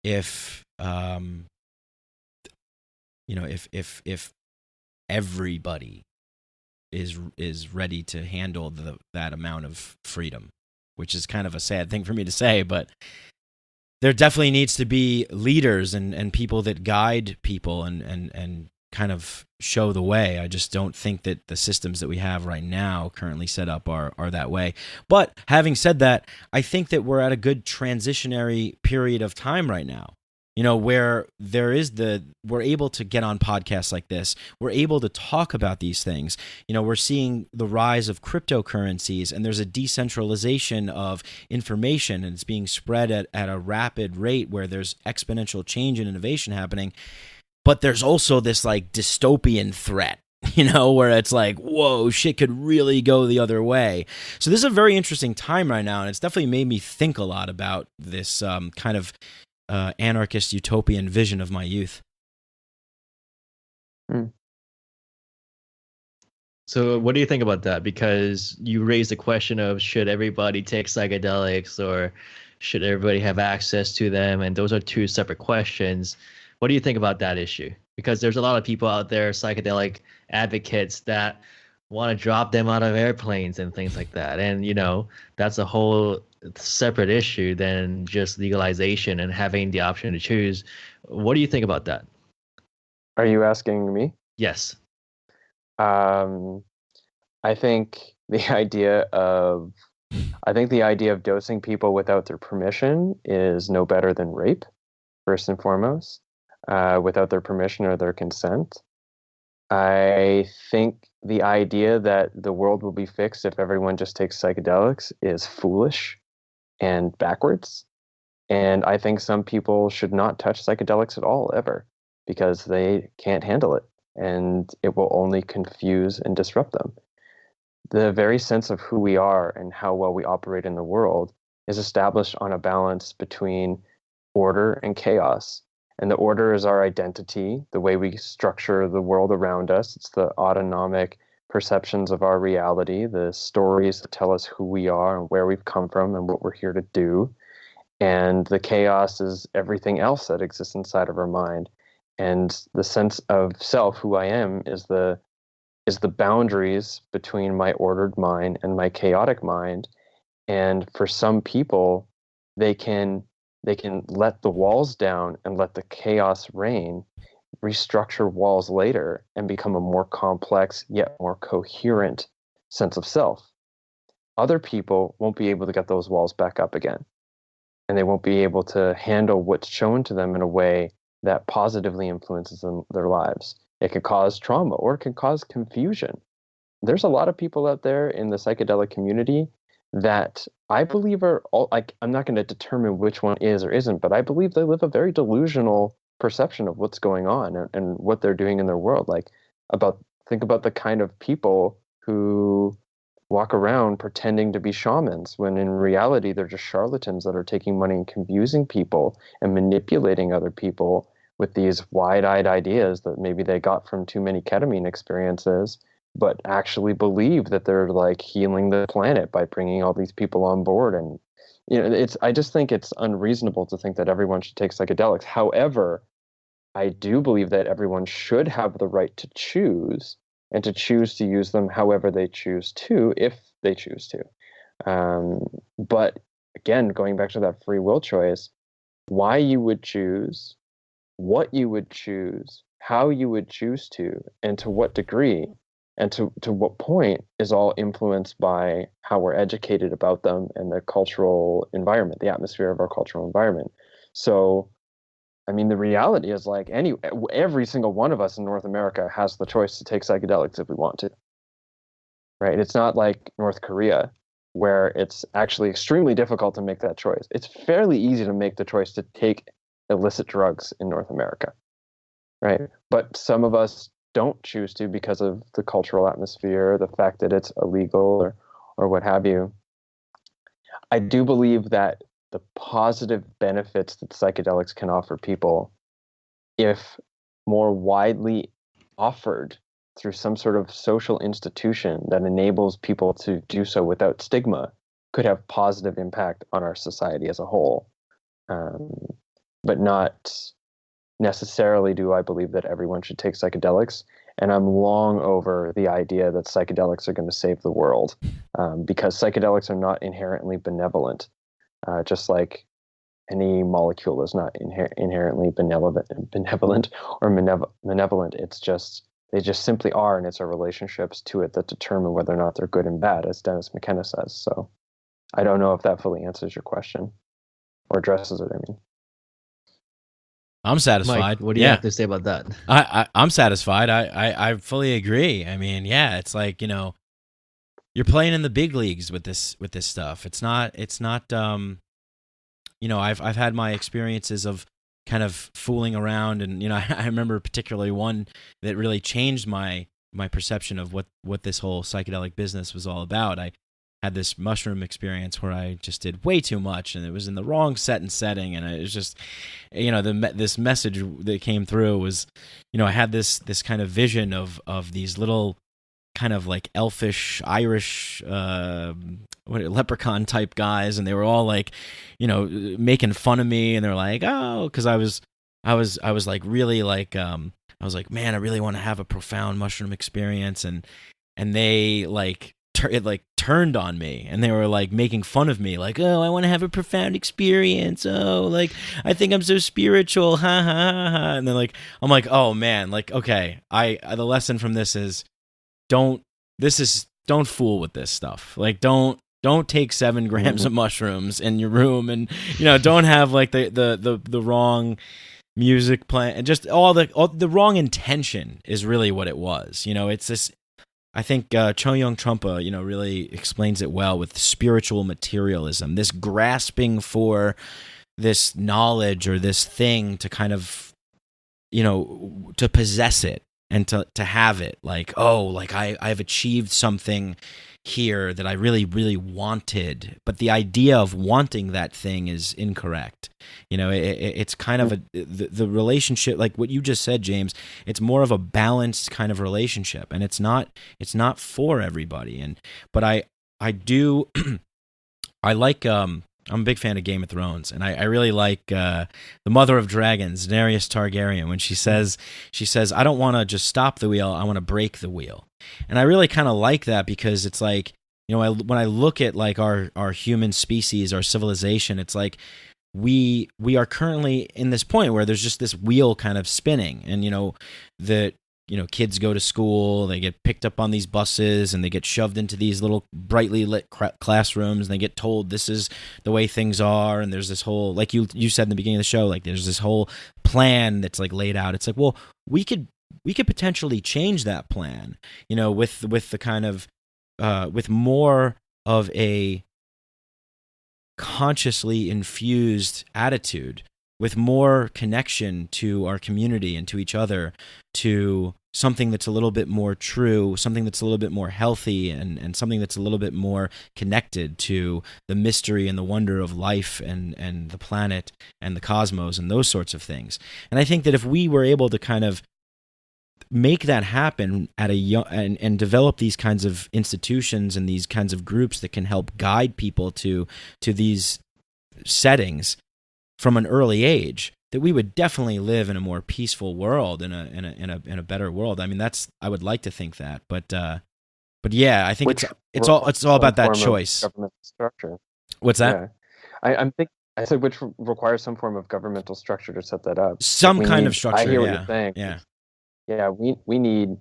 if if everybody is ready to handle that amount of freedom, which is kind of a sad thing for me to say, but there definitely needs to be leaders and people that guide people and kind of show the way. I just don't think that the systems that we have right now currently set up are that way. But having said that, I think that we're at a good transitionary period of time right now, where we're able to get on podcasts like this. We're able to talk about these things. We're seeing the rise of cryptocurrencies, and there's a decentralization of information, and it's being spread at a rapid rate where there's exponential change and innovation happening. But there's also this like dystopian threat, where it's like, whoa, shit could really go the other way. So this is a very interesting time right now, and it's definitely made me think a lot about this kind of anarchist utopian vision of my youth. So what do you think about that? Because you raised the question of, should everybody take psychedelics, or should everybody have access to them? And those are two separate questions. What do you think about that issue? Because there's a lot of people out there, psychedelic advocates, that want to drop them out of airplanes and things like that. And, that's a whole separate issue than just legalization and having the option to choose. What do you think about that? Are you asking me? Yes. I think the idea of dosing people without their permission is no better than rape, first and foremost, without their permission or their consent. I think the idea that the world will be fixed if everyone just takes psychedelics is foolish and backwards. And I think some people should not touch psychedelics at all, ever, because they can't handle it, and it will only confuse and disrupt them. The very sense of who we are and how well we operate in the world is established on a balance between order and chaos. And the order is our identity, the way we structure the world around us. It's the autonomic perceptions of our reality, the stories that tell us who we are and where we've come from and what we're here to do. And the chaos is everything else that exists inside of our mind. And the sense of self, who I am, is the boundaries between my ordered mind and my chaotic mind. And for some people, they can let the walls down and let the chaos reign, restructure walls later, and become a more complex yet more coherent sense of self. Other people won't be able to get those walls back up again, and they won't be able to handle what's shown to them in a way that positively influences their lives. It could cause trauma, or it could cause confusion. There's a lot of people out there in the psychedelic community that I believe are all, like, I'm not going to determine which one is or isn't, but I believe they live a very delusional perception of what's going on and what they're doing in their world. Think about the kind of people who walk around pretending to be shamans, when in reality they're just charlatans that are taking money and confusing people and manipulating other people with these wide-eyed ideas that maybe they got from too many ketamine experiences, but actually believe that they're like healing the planet by bringing all these people on board. And I just think it's unreasonable to think that everyone should take psychedelics. However, I do believe that everyone should have the right to choose, and to choose to use them however they choose to, if they choose to. But again, going back to that free will choice, why you would choose what you would choose, how you would choose to, and to what degree, and to what point is all influenced by how we're educated about them and the cultural environment, the atmosphere of our cultural environment. So, I mean, the reality is like every single one of us in North America has the choice to take psychedelics if we want to, right? It's not like North Korea, where it's actually extremely difficult to make that choice. It's fairly easy to make the choice to take illicit drugs in North America, right? But some of us don't choose to because of the cultural atmosphere, the fact that it's illegal or what have you. I do believe that the positive benefits that psychedelics can offer people, if more widely offered through some sort of social institution that enables people to do so without stigma, could have positive impact on our society as a whole. But not necessarily do I believe that everyone should take psychedelics. And I'm long over the idea that psychedelics are going to save the world, because psychedelics are not inherently benevolent, just like any molecule is not inherently benevolent or malevolent. It's just, they just simply are, and it's our relationships to it that determine whether or not they're good and bad, as Dennis McKenna says. So I don't know if that fully answers your question or addresses it, I mean. I'm satisfied. Mike, what do you have to say about that? I'm satisfied. I fully agree. I mean, yeah, it's like, you know, you're playing in the big leagues with this stuff. It's not you know, I've had my experiences of kind of fooling around, and you know, I remember particularly one that really changed my perception of what this whole psychedelic business was all about. I had this mushroom experience where I just did way too much, and it was in the wrong setting, and it was just, you know, this message that came through was, you know, I had this kind of vision of these little kind of like elfish Irish leprechaun type guys, and they were all like, you know, making fun of me, and they're like, oh, because I was like really like I was like, man, I really want to have a profound mushroom experience, and they like it like turned on me, and they were like making fun of me, like, oh, I want to have a profound experience, oh, like I think I'm so spiritual, ha ha ha ha. And then like I'm like, oh man, like, okay, the lesson from this is don't fool with this stuff. Like don't take 7 grams of mushrooms in your room, and you know, don't have like the wrong music playing, and just all the wrong intention is really what it was. You know, it's this, I think Cho Young Trungpa, you know, really explains it well with spiritual materialism, this grasping for this knowledge or this thing to kind of, you know, to possess it and to have it, like, oh, like I've achieved something here that I really, really wanted, but the idea of wanting that thing is incorrect. You know, it's kind of the relationship, like what you just said, James. It's more of a balanced kind of relationship, and it's not for everybody. But I do I like I'm a big fan of Game of Thrones, and I really like the Mother of Dragons, Daenerys Targaryen, when she says I don't want to just stop the wheel, I want to break the wheel. And I really kind of like that, because it's like, you know, when I look at like our human species, our civilization, it's like we are currently in this point where there's just this wheel kind of spinning, and you know, kids go to school, they get picked up on these buses, and they get shoved into these little brightly lit classrooms, and they get told this is the way things are, and there's this whole, like you said in the beginning of the show, like there's this whole plan that's like laid out. It's like, well, we could potentially change that plan, you know, with the kind of with more of a consciously infused attitude, with more connection to our community and to each other, to something that's a little bit more true, something that's a little bit more healthy, and something that's a little bit more connected to the mystery and the wonder of life and the planet and the cosmos and those sorts of things. And I think that if we were able to kind of make that happen at a young and develop these kinds of institutions and these kinds of groups that can help guide people to these settings from an early age, that we would definitely live in a more peaceful world, in a better world. I mean, I would like to think that, but yeah, I think it's all about that choice. Government structure. What's that? Yeah. I'm thinking I said which requires some form of governmental structure to set that up. Some kind of structure. I hear yeah. what you're saying. Yeah. Yeah, we need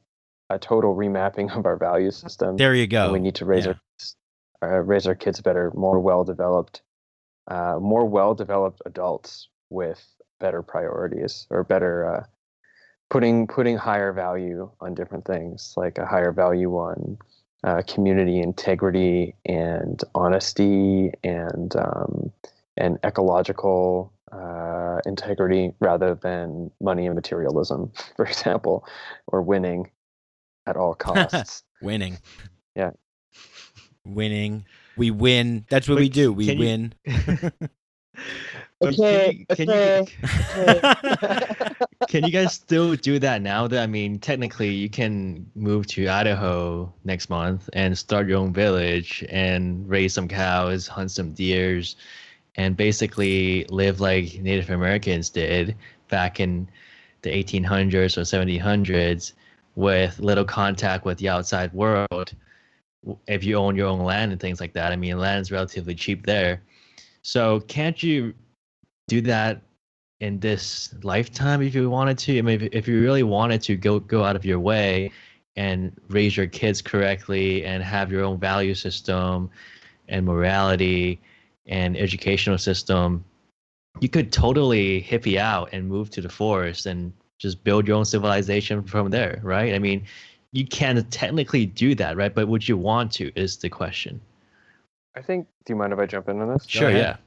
a total remapping of our value system. There you go. And we need to raise our kids better, more well-developed adults with better priorities, or better putting higher value on different things, like a higher value on community integrity and honesty and ecological integrity, rather than money and materialism, for example, or winning at all costs. Winning. Yeah. Winning. We win. That's what we do. We win. Can you guys still do that now? That, I mean, technically, you can move to Idaho next month and start your own village and raise some cows, hunt some deers, and basically live like Native Americans did back in the 1800s or 1700s, with little contact with the outside world. If you own your own land and things like that, I mean, land is relatively cheap there. So can't you do that in this lifetime if you wanted to? I mean, if you really wanted to go out of your way and raise your kids correctly and have your own value system and morality and educational system, you could totally hippie out and move to the forest and just build your own civilization from there, right? I mean, you can technically do that, right? But would you want to, is the question. I think, do you mind if I jump in on this? Sure, yeah.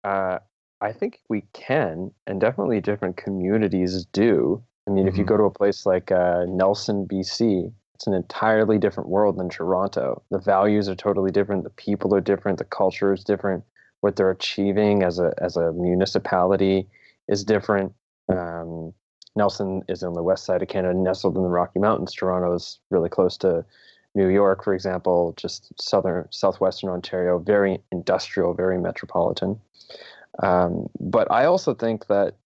I think we can, and definitely different communities do. I mean, if you go to a place like Nelson, BC, it's an entirely different world than Toronto. The values are totally different. The people are different. The culture is different. What they're achieving as a municipality is different. Nelson is on the west side of Canada, nestled in the Rocky Mountains. Toronto is really close to New York, for example, just southwestern Ontario, very industrial, very metropolitan. But I also think that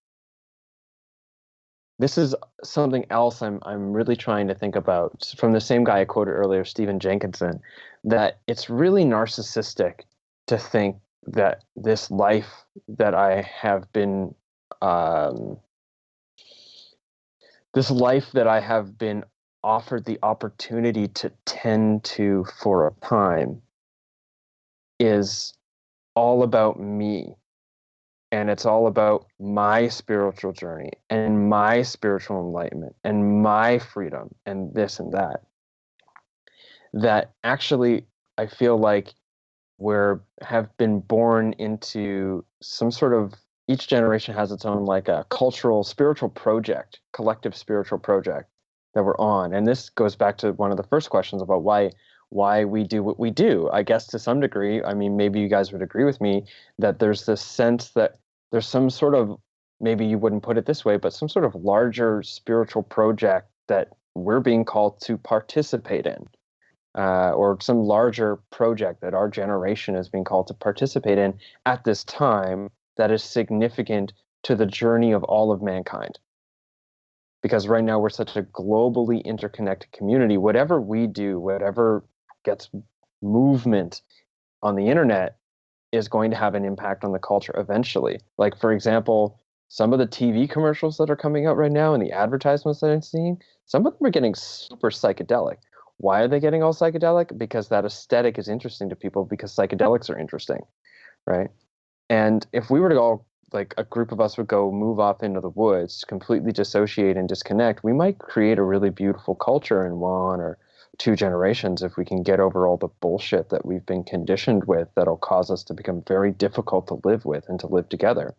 this is something else I'm really trying to think about, from the same guy I quoted earlier, Stephen Jenkinson, that it's really narcissistic to think that this life that I have been offered the opportunity to tend to for a time is all about me. And it's all about my spiritual journey and my spiritual enlightenment and my freedom and this and that. That actually, I feel like have been born into some sort of, each generation has its own, like a cultural, spiritual project, collective spiritual project that we're on. And this goes back to one of the first questions about why we do what we do. I guess to some degree, I mean, maybe you guys would agree with me that there's this sense that there's some sort of, maybe you wouldn't put it this way, but some sort of larger spiritual project that we're being called to participate in, or some larger project that our generation is being called to participate in at this time that is significant to the journey of all of mankind. Because right now we're such a globally interconnected community. Whatever we do, whatever gets movement on the internet is going to have an impact on the culture eventually. Like, for example, some of the TV commercials that are coming out right now and the advertisements that I'm seeing, some of them are getting super psychedelic. Why are they getting all psychedelic? Because that aesthetic is interesting to people, because psychedelics are interesting, right? And if we were to go, like a group of us would go move off into the woods, completely dissociate and disconnect, we might create a really beautiful culture in 1 or 2 generations if we can get over all the bullshit that we've been conditioned with that'll cause us to become very difficult to live with and to live together.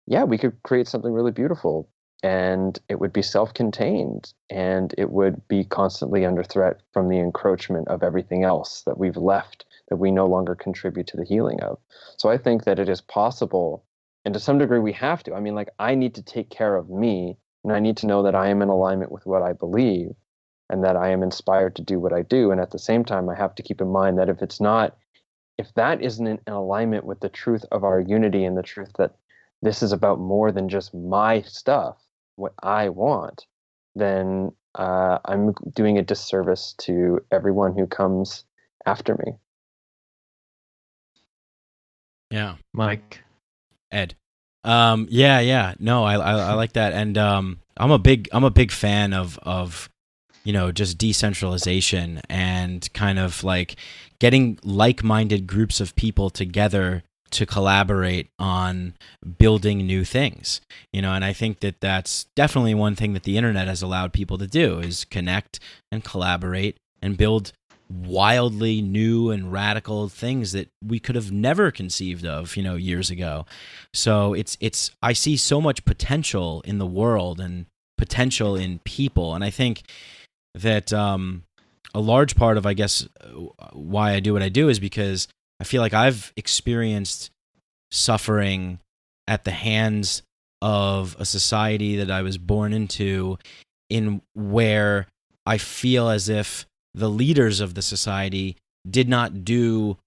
Yeah, we could create something really beautiful, and it would be self-contained, and it would be constantly under threat from the encroachment of everything else that we've left, that we no longer contribute to the healing of. So I think that it is possible, and to some degree we have to. I mean, like, I need to take care of me, and I need to know that I am in alignment with what I believe, and that I am inspired to do what I do. And at the same time, I have to keep in mind that if that isn't in alignment with the truth of our unity and the truth that this is about more than just my stuff, what I want, then I'm doing a disservice to everyone who comes after me. Yeah. Mike? Ed. Yeah. No, I like that, and I'm a big fan of just decentralization and kind of like getting like-minded groups of people together to collaborate on building new things. And I think that that's definitely one thing that the internet has allowed people to do, is connect and collaborate and build wildly new and radical things that we could have never conceived of, years ago. So I see so much potential in the world and potential in people. And I think that a large part of, I guess, why I do what I do is because I feel like I've experienced suffering at the hands of a society that I was born into, in where I feel as if the leaders of the society did not do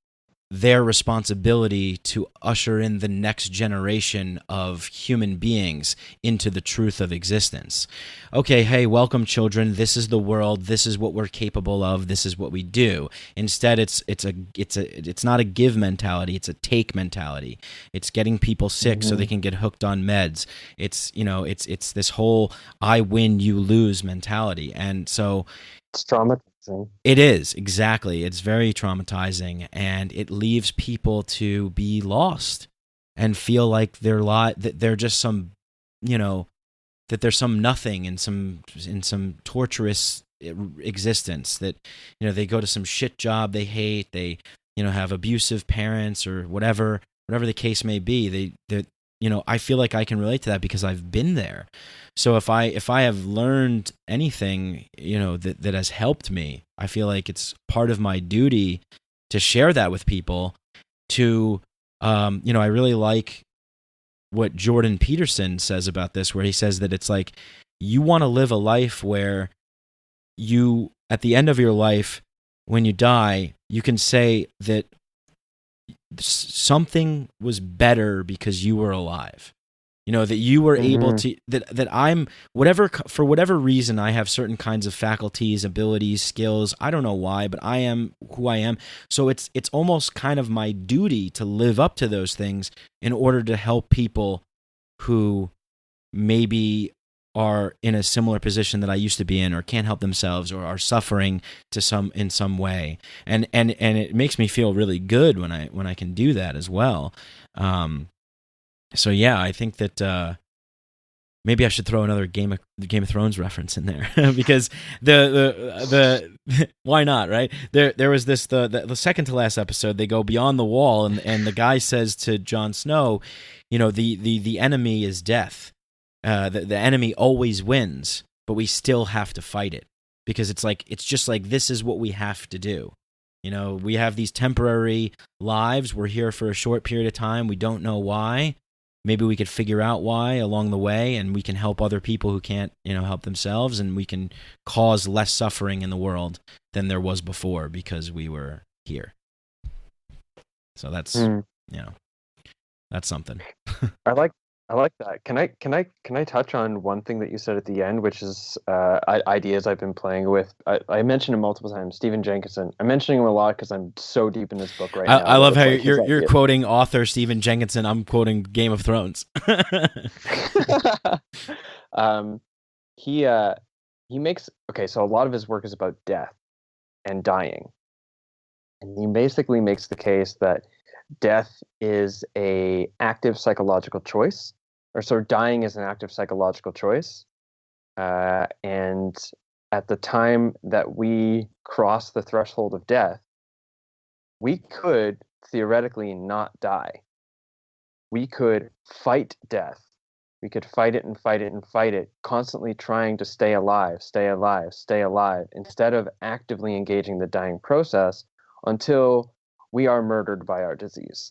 their responsibility to usher in the next generation of human beings into the truth of existence. Okay, hey, welcome children. This is the world. This is what we're capable of. This is what we do. Instead, it's not a give mentality. It's a take mentality. It's getting people sick so they can get hooked on meds. It's this whole I win, you lose mentality. And so It's traumatizing. it is, exactly. It's very traumatizing, and it leaves people to be lost and feel like that they're just some, that there's some nothing in some torturous existence, that they go to some shit job they hate, they have abusive parents or whatever the case may be. I feel like I can relate to that because I've been there. So if I have learned anything, that has helped me, I feel like it's part of my duty to share that with people. I really like what Jordan Peterson says about this, where he says that it's like, you want to live a life where you, at the end of your life, when you die, you can say that something was better because you were alive. That you were able to, that I'm, for whatever reason, I have certain kinds of faculties, abilities, skills. I don't know why, but I am who I am. So it's almost kind of my duty to live up to those things in order to help people who maybe are in a similar position that I used to be in, or can't help themselves, or are suffering in some way. And it makes me feel really good when I can do that as well. So yeah, I think that maybe I should throw another Game of Thrones reference in there because the why not, right? There was this the second to last episode, they go beyond the wall, and the guy says to Jon Snow, the enemy is death. The enemy always wins, but we still have to fight it, because it's just like, this is what we have to do. We have these temporary lives. We're here for a short period of time. We don't know why. Maybe we could figure out why along the way, and we can help other people who can't, help themselves, and we can cause less suffering in the world than there was before because we were here. So that's, that's something. I like that. Can I touch on one thing that you said at the end, which is ideas I've been playing with? I mentioned him multiple times, Stephen Jenkinson. I'm mentioning him a lot because I'm so deep in this book right now. I love how you're quoting author Stephen Jenkinson. I'm quoting Game of Thrones. He makes, so a lot of his work is about death and dying, and he basically makes the case that death is a active psychological choice, or so dying is an active psychological choice. And at the time that we cross the threshold of death, we could theoretically not die. We could fight death. We could fight it and fight it and fight it, constantly trying to stay alive, instead of actively engaging the dying process until we are murdered by our disease.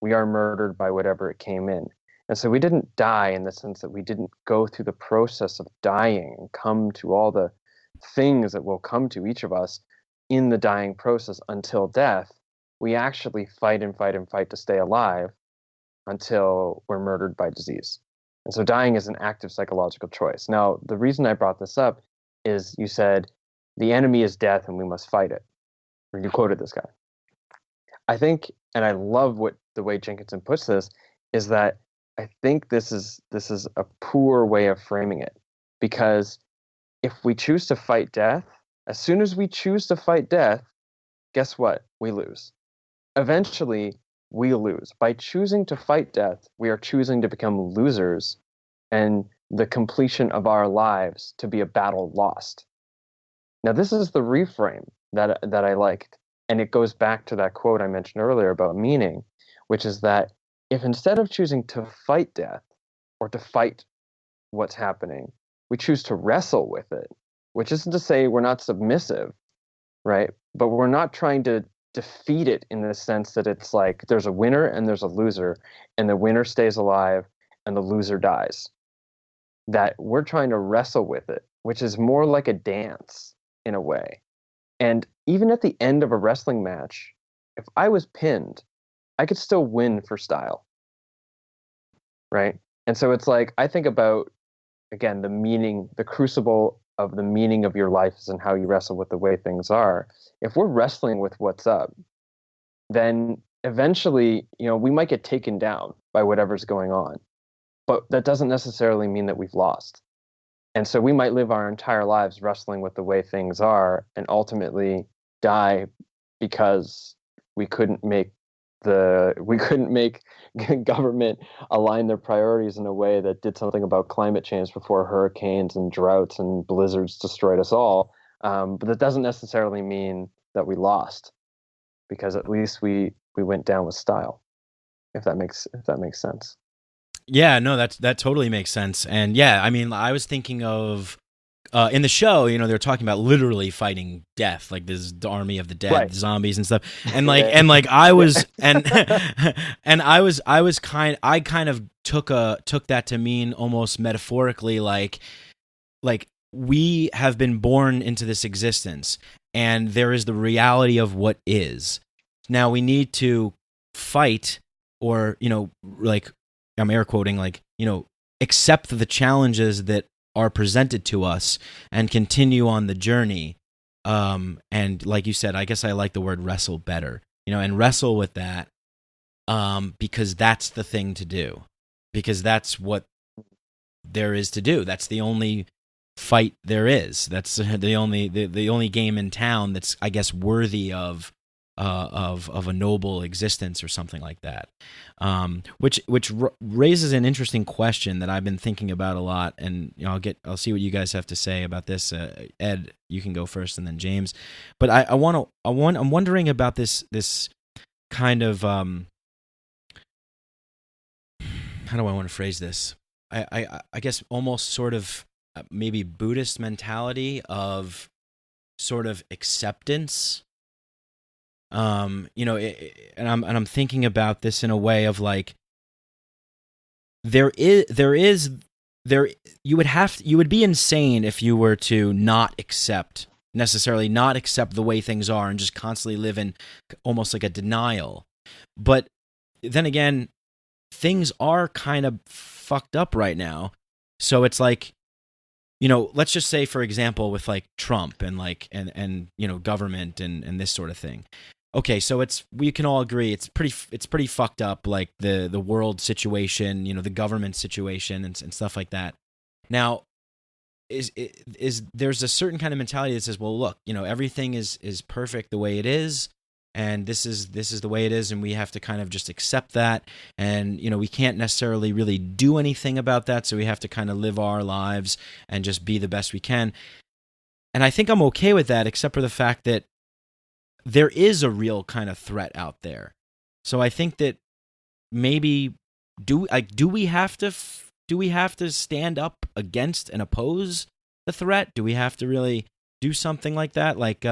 We are murdered by whatever it came in. And so we didn't die in the sense that we didn't go through the process of dying and come to all the things that will come to each of us in the dying process until death. We actually fight and fight and fight to stay alive until we're murdered by disease. And so dying is an active psychological choice. Now, the reason I brought this up is you said, the enemy is death and we must fight it. Or you quoted this guy. I think, and I love the way Jenkinson puts this, is that I think this is a poor way of framing it, because if we choose to fight death, as soon as we choose to fight death, guess what? We lose. Eventually, we lose. By choosing to fight death, we are choosing to become losers, and the completion of our lives to be a battle lost. Now, this is the reframe that I liked, and it goes back to that quote I mentioned earlier about meaning, which is that if instead of choosing to fight death or to fight what's happening, we choose to wrestle with it, which isn't to say we're not submissive, right? But we're not trying to defeat it in the sense that it's like there's a winner and there's a loser, and the winner stays alive and the loser dies. That we're trying to wrestle with it, which is more like a dance in a way. And even at the end of a wrestling match, if I was pinned, I could still win for style, right? And so it's like, I think about, again, the meaning, the crucible of the meaning of your life is and how you wrestle with the way things are. If we're wrestling with what's up, then eventually, we might get taken down by whatever's going on. But that doesn't necessarily mean that we've lost. And so we might live our entire lives wrestling with the way things are and ultimately die because we couldn't make government align their priorities in a way that did something about climate change before hurricanes and droughts and blizzards destroyed us all. But that doesn't necessarily mean that we lost, because at least we went down with style, if that makes sense. Yeah, no, that totally makes sense. And yeah, I mean, I was thinking of in the show, they're talking about literally fighting death, like this army of the dead, right, zombies and stuff. And like I was and I kind of took that to mean almost metaphorically, like we have been born into this existence, and there is the reality of what is. Now we need to fight, or like, I'm air quoting, like, accept the challenges that are presented to us and continue on the journey. And like you said, I guess I like the word wrestle better, and wrestle with that, because that's the thing to do, because that's what there is to do. That's the only fight there is. That's the only game in town that's, I guess, worthy of a noble existence or something like that, which raises an interesting question that I've been thinking about a lot, and I'll see what you guys have to say about this. Ed, you can go first, and then James. But I'm wondering about this kind of how do I want to phrase this? I guess almost sort of maybe Buddhist mentality of sort of acceptance. And I'm thinking about this in a way of like, you would be insane if you were to not accept the way things are and just constantly live in almost like a denial. But then again, things are kind of fucked up right now. So it's like, let's just say, for example, with like Trump and like, and government and this sort of thing. Okay, so we can all agree it's pretty fucked up, like the world situation, the government situation and stuff like that. Now, is there's a certain kind of mentality that says, well, look, everything is perfect the way it is, and this is the way it is, and we have to kind of just accept that, and we can't necessarily really do anything about that, so we have to kind of live our lives and just be the best we can. And I think I'm okay with that, except for the fact that there is a real kind of threat out there. So I think that maybe do we have to stand up against and oppose the threat? Do we have to really do something like that? Like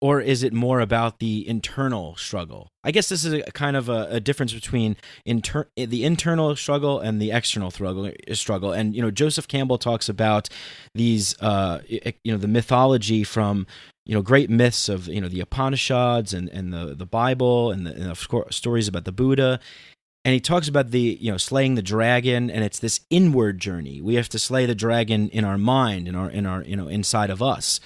or is it more about the internal struggle? I guess this is a kind of a difference between the internal struggle and the external struggle. And Joseph Campbell talks about these the mythology from great myths of the Upanishads and the Bible and the stories about the Buddha. And he talks about the slaying the dragon, and it's this inward journey. We have to slay the dragon in our mind, in our inside of us.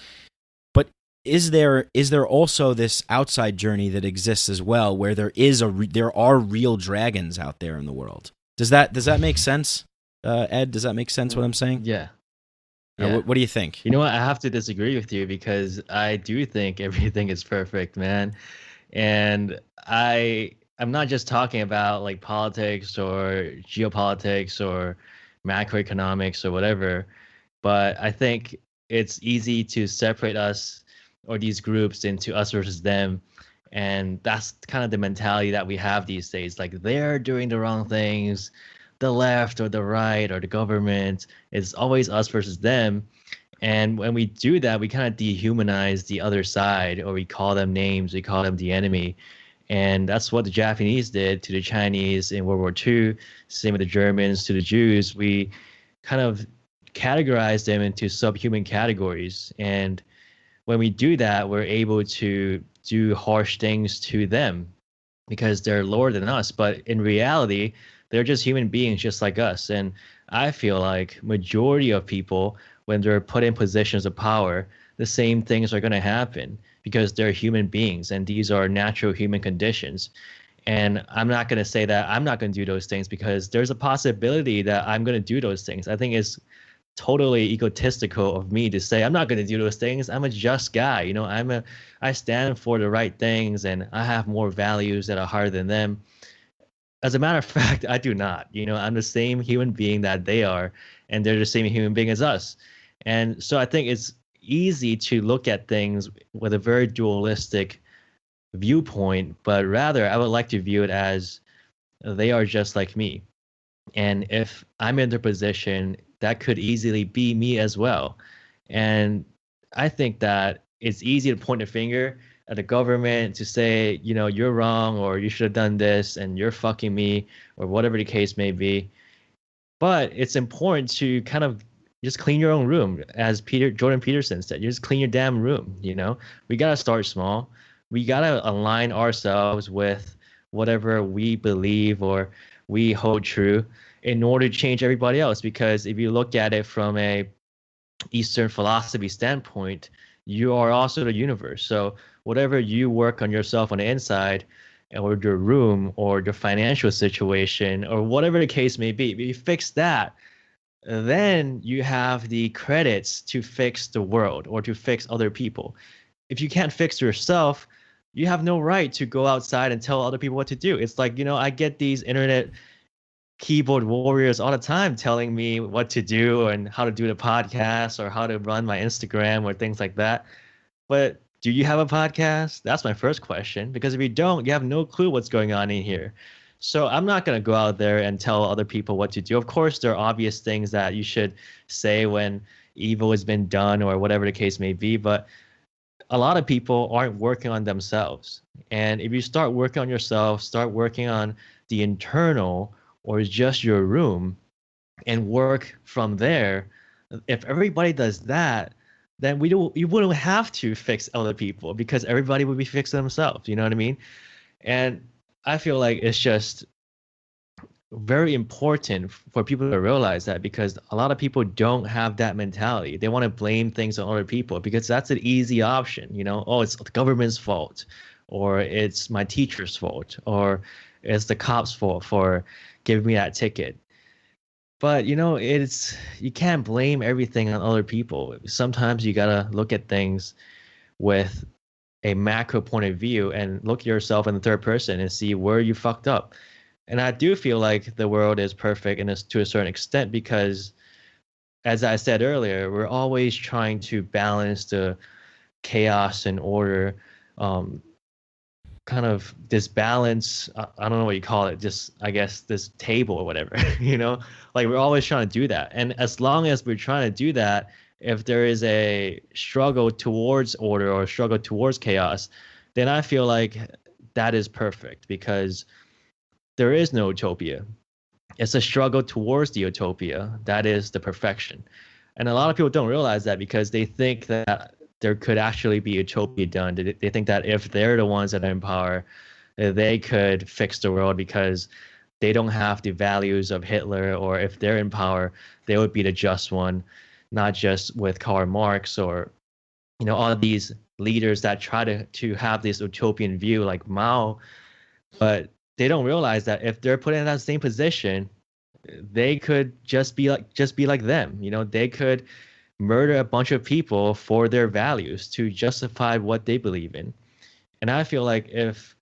But is there also this outside journey that exists as well, where there are real dragons out there in the world? Does that make sense, Ed? Does that make sense what I'm saying? Yeah. Yeah. What do you think? You know what? I have to disagree with you because I do think everything is perfect, man. And I'm not just talking about like politics or geopolitics or macroeconomics or whatever, but I think it's easy to separate us or these groups into us versus them. And that's kind of the mentality that we have these days. Like they're doing the wrong things, the left or the right or the government. It's always us versus them. And when we do that, we kind of dehumanize the other side, or we call them names, we call them the enemy. And that's what the Japanese did to the Chinese in World War II. Same with the Germans to the Jews. We kind of categorize them into subhuman categories. And when we do that, we're able to do harsh things to them because they're lower than us. But in reality, they're just human beings just like us. And I feel like majority of people, when they're put in positions of power, the same things are going to happen because they're human beings and these are natural human conditions. And I'm not going to say that I'm not going to do those things because there's a possibility that I'm going to do those things. I think it's totally egotistical of me to say I'm not going to do those things. I'm a just guy. You know, I stand for the right things and I have more values that are higher than them. As a matter of fact, I do not. You know, I'm the same human being that they are, and they're the same human being as us. And so I think it's easy to look at things with a very dualistic viewpoint, but rather I would like to view it as they are just like me. And if I'm in their position, that could easily be me as well. And I think that it's easy to point a finger at the government to say, you know, you're wrong, or you should have done this, and you're fucking me, or whatever the case may be. But it's important to kind of just clean your own room, as Jordan Peterson said. You just clean your damn room. You know, we gotta start small. We gotta align ourselves with whatever we believe or we hold true in order to change everybody else. Because if you look at it from a Eastern philosophy standpoint, you are also the universe. So whatever you work on yourself on the inside, or your room, or your financial situation, or whatever the case may be, if you fix that, then you have the credits to fix the world or to fix other people. If you can't fix yourself, you have no right to go outside and tell other people what to do. It's like, you know, I get these internet keyboard warriors all the time telling me what to do and how to do the podcast or how to run my Instagram or things like that. But do you have a podcast? That's my first question, because if you don't, you have no clue what's going on in here. So I'm not going to go out there and tell other people what to do. Of course, there are obvious things that you should say when evil has been done or whatever the case may be, but a lot of people aren't working on themselves. And if you start working on yourself, start working on the internal or just your room and work from there, if everybody does that, then you wouldn't have to fix other people because everybody would be fixing themselves. You know what I mean? And I feel like it's just very important for people to realize that, because a lot of people don't have that mentality. They want to blame things on other people because that's an easy option. You know, oh, it's the government's fault, or it's my teacher's fault, or it's the cop's fault for giving me that ticket. But, you know, you can't blame everything on other people. Sometimes you got to look at things with a macro point of view and look at yourself in the third person and see where you fucked up. And I do feel like the world is perfect to a certain extent because, as I said earlier, we're always trying to balance the chaos and order, kind of this balance. I don't know what you call it, just I guess this table or whatever, you know, like we're always trying to do that. And as long as we're trying to do that, if there is a struggle towards order or a struggle towards chaos, then I feel like that is perfect, because there is no utopia. It's a struggle towards the utopia. That is the perfection. And a lot of people don't realize that because they think that there could actually be utopia done. They think that if they're the ones that are in power, they could fix the world because they don't have the values of Hitler, or if they're in power, they would be the just one, not just with Karl Marx or, you know, all of these leaders that try to have this utopian view like Mao, but they don't realize that if they're put in that same position, they could just be like them. You know, they could murder a bunch of people for their values to justify what they believe in. And I feel like if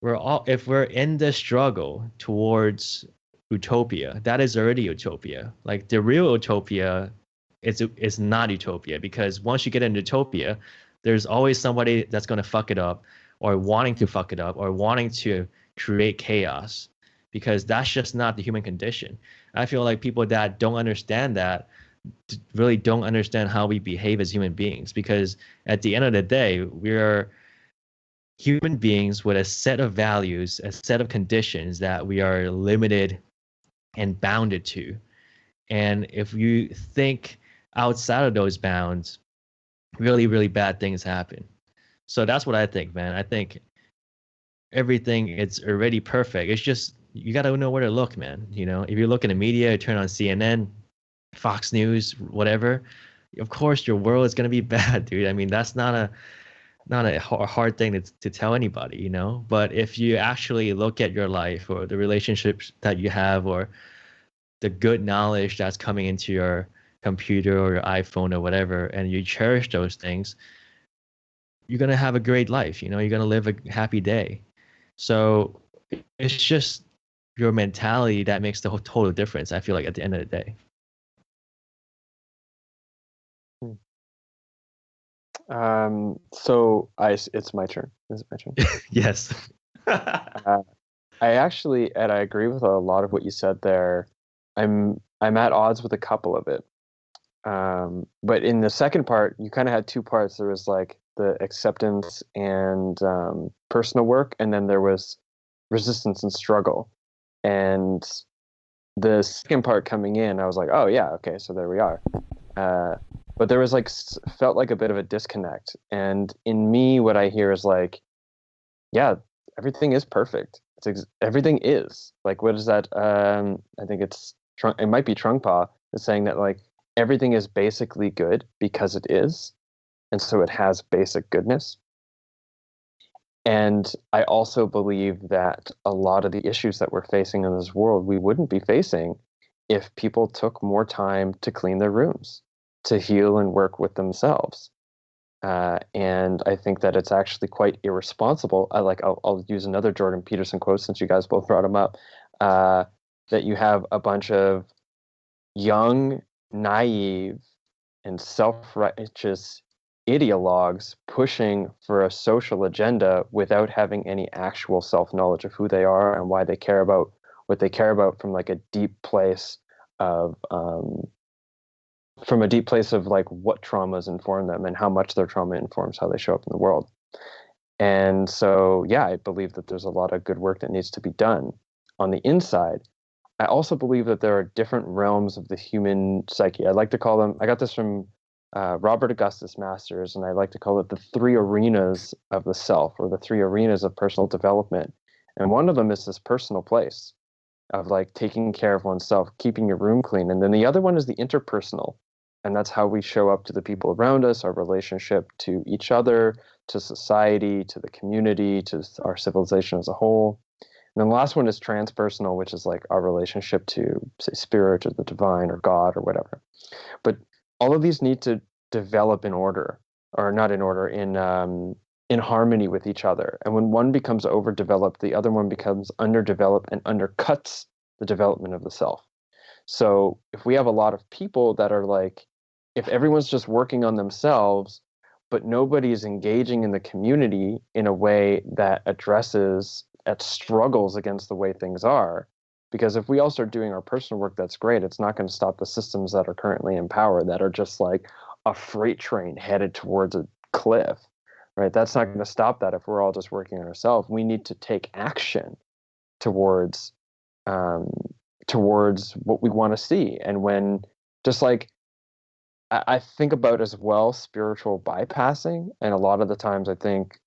we're in the struggle towards utopia, that is already utopia. Like the real utopia is not utopia, because once you get into utopia, there's always somebody that's going to fuck it up, or wanting to fuck it up, or wanting to create chaos, because that's just not the human condition. I feel like people that don't understand that really don't understand how we behave as human beings, because at the end of the day, we're human beings with a set of values, a set of conditions that we are limited and bounded to. And if you think outside of those bounds, really, really bad things happen. So that's what I think, man. I think everything is already perfect. It's just, you got to know where to look, man. You know, if you look in the media, you turn on CNN, Fox News, whatever, of course your world is going to be bad, dude. I mean, that's not a hard thing to tell anybody, you know. But if you actually look at your life, or the relationships that you have, or the good knowledge that's coming into your computer or your iPhone or whatever, and you cherish those things, you're going to have a great life. You know, you're going to live a happy day. So it's just your mentality that makes the whole total difference, I feel like, at the end of the day. It's my turn. Is it my turn? Yes. I actually, Ed, I agree with a lot of what you said there. I'm at odds with a couple of it. But in the second part, you kind of had two parts. There was like the acceptance and personal work, and then there was resistance and struggle. And the second part coming in, I was like, oh yeah, okay, so there we are. But there was felt like a bit of a disconnect. And in me, what I hear is like, yeah, everything is perfect. Everything is like, what is that? I think it might be Trungpa is saying that like everything is basically good because it is, and so it has basic goodness. And I also believe that a lot of the issues that we're facing in this world, we wouldn't be facing if people took more time to clean their rooms, to heal and work with themselves. And I think that it's actually quite irresponsible. I'll use another Jordan Peterson quote, since you guys both brought him up, that you have a bunch of young, naive, and self-righteous ideologues pushing for a social agenda without having any actual self-knowledge of who they are and why they care about what they care about from like a deep place of like what traumas inform them and how much their trauma informs how they show up in the world. And so, yeah, I believe that there's a lot of good work that needs to be done on the inside. I also believe that there are different realms of the human psyche. I like to call them, I got this from Robert Augustus Masters, and I like to call it the three arenas of the self, or the three arenas of personal development. And one of them is this personal place of like taking care of oneself, keeping your room clean. And then the other one is the interpersonal. And that's how we show up to the people around us, our relationship to each other, to society, to the community, to our civilization as a whole. And then the last one is transpersonal, which is like our relationship to, say, spirit or the divine or God or whatever. But all of these need to develop in order, or not in order, in harmony with each other. And when one becomes overdeveloped, the other one becomes underdeveloped and undercuts the development of the self. So if we have a lot of people that are like, if everyone's just working on themselves, but nobody's engaging in the community in a way that struggles against the way things are, because if we all start doing our personal work, that's great. It's not going to stop the systems that are currently in power that are just like a freight train headed towards a cliff, right? That's not going to stop that if we're all just working on ourselves. We need to take action towards what we want to see. And when, just like, I think about as well spiritual bypassing, and a lot of the times I think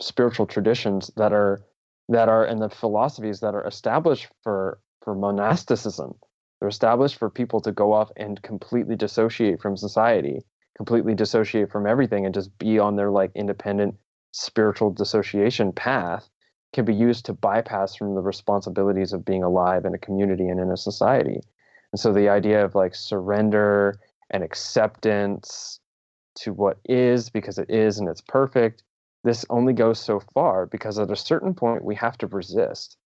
spiritual traditions that are and the philosophies that are established for monasticism, they're established for people to go off and completely dissociate from society completely dissociate from everything and just be on their like independent spiritual dissociation path can be used to bypass from the responsibilities of being alive in a community and in a society. And so the idea of like surrender and acceptance to what is because it is and it's perfect, this only goes so far, because at a certain point we have to resist.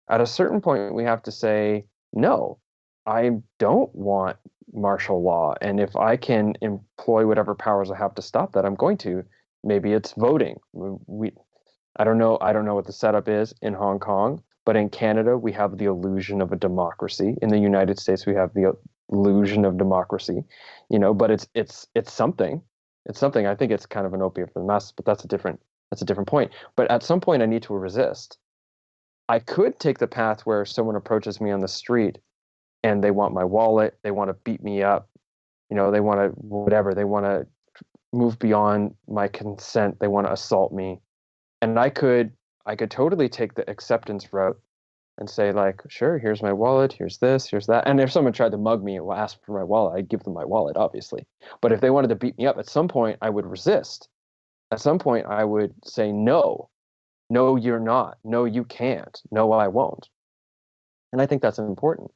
At a certain point we have to say, no, I don't want martial law. And if I can employ whatever powers I have to stop that, I'm going to. Maybe it's voting. I don't know what the setup is in Hong Kong, but in Canada we have the illusion of a democracy. In the United States we have the illusion of democracy, but it's something. It's something. I think it's kind of an opiate for the masses, but that's a different point. But at some point I need to resist. I could take the path where someone approaches me on the street and they want my wallet, they want to beat me up, they want to whatever, they want to move beyond my consent, they want to assault me. And I could totally take the acceptance route and say like, sure, here's my wallet, here's this, here's that. And if someone tried to mug me or ask for my wallet, I'd give them my wallet, obviously. But if they wanted to beat me up, at some point I would resist. At some point I would say, no, you're not. No, you can't. No, I won't. And I think that's important.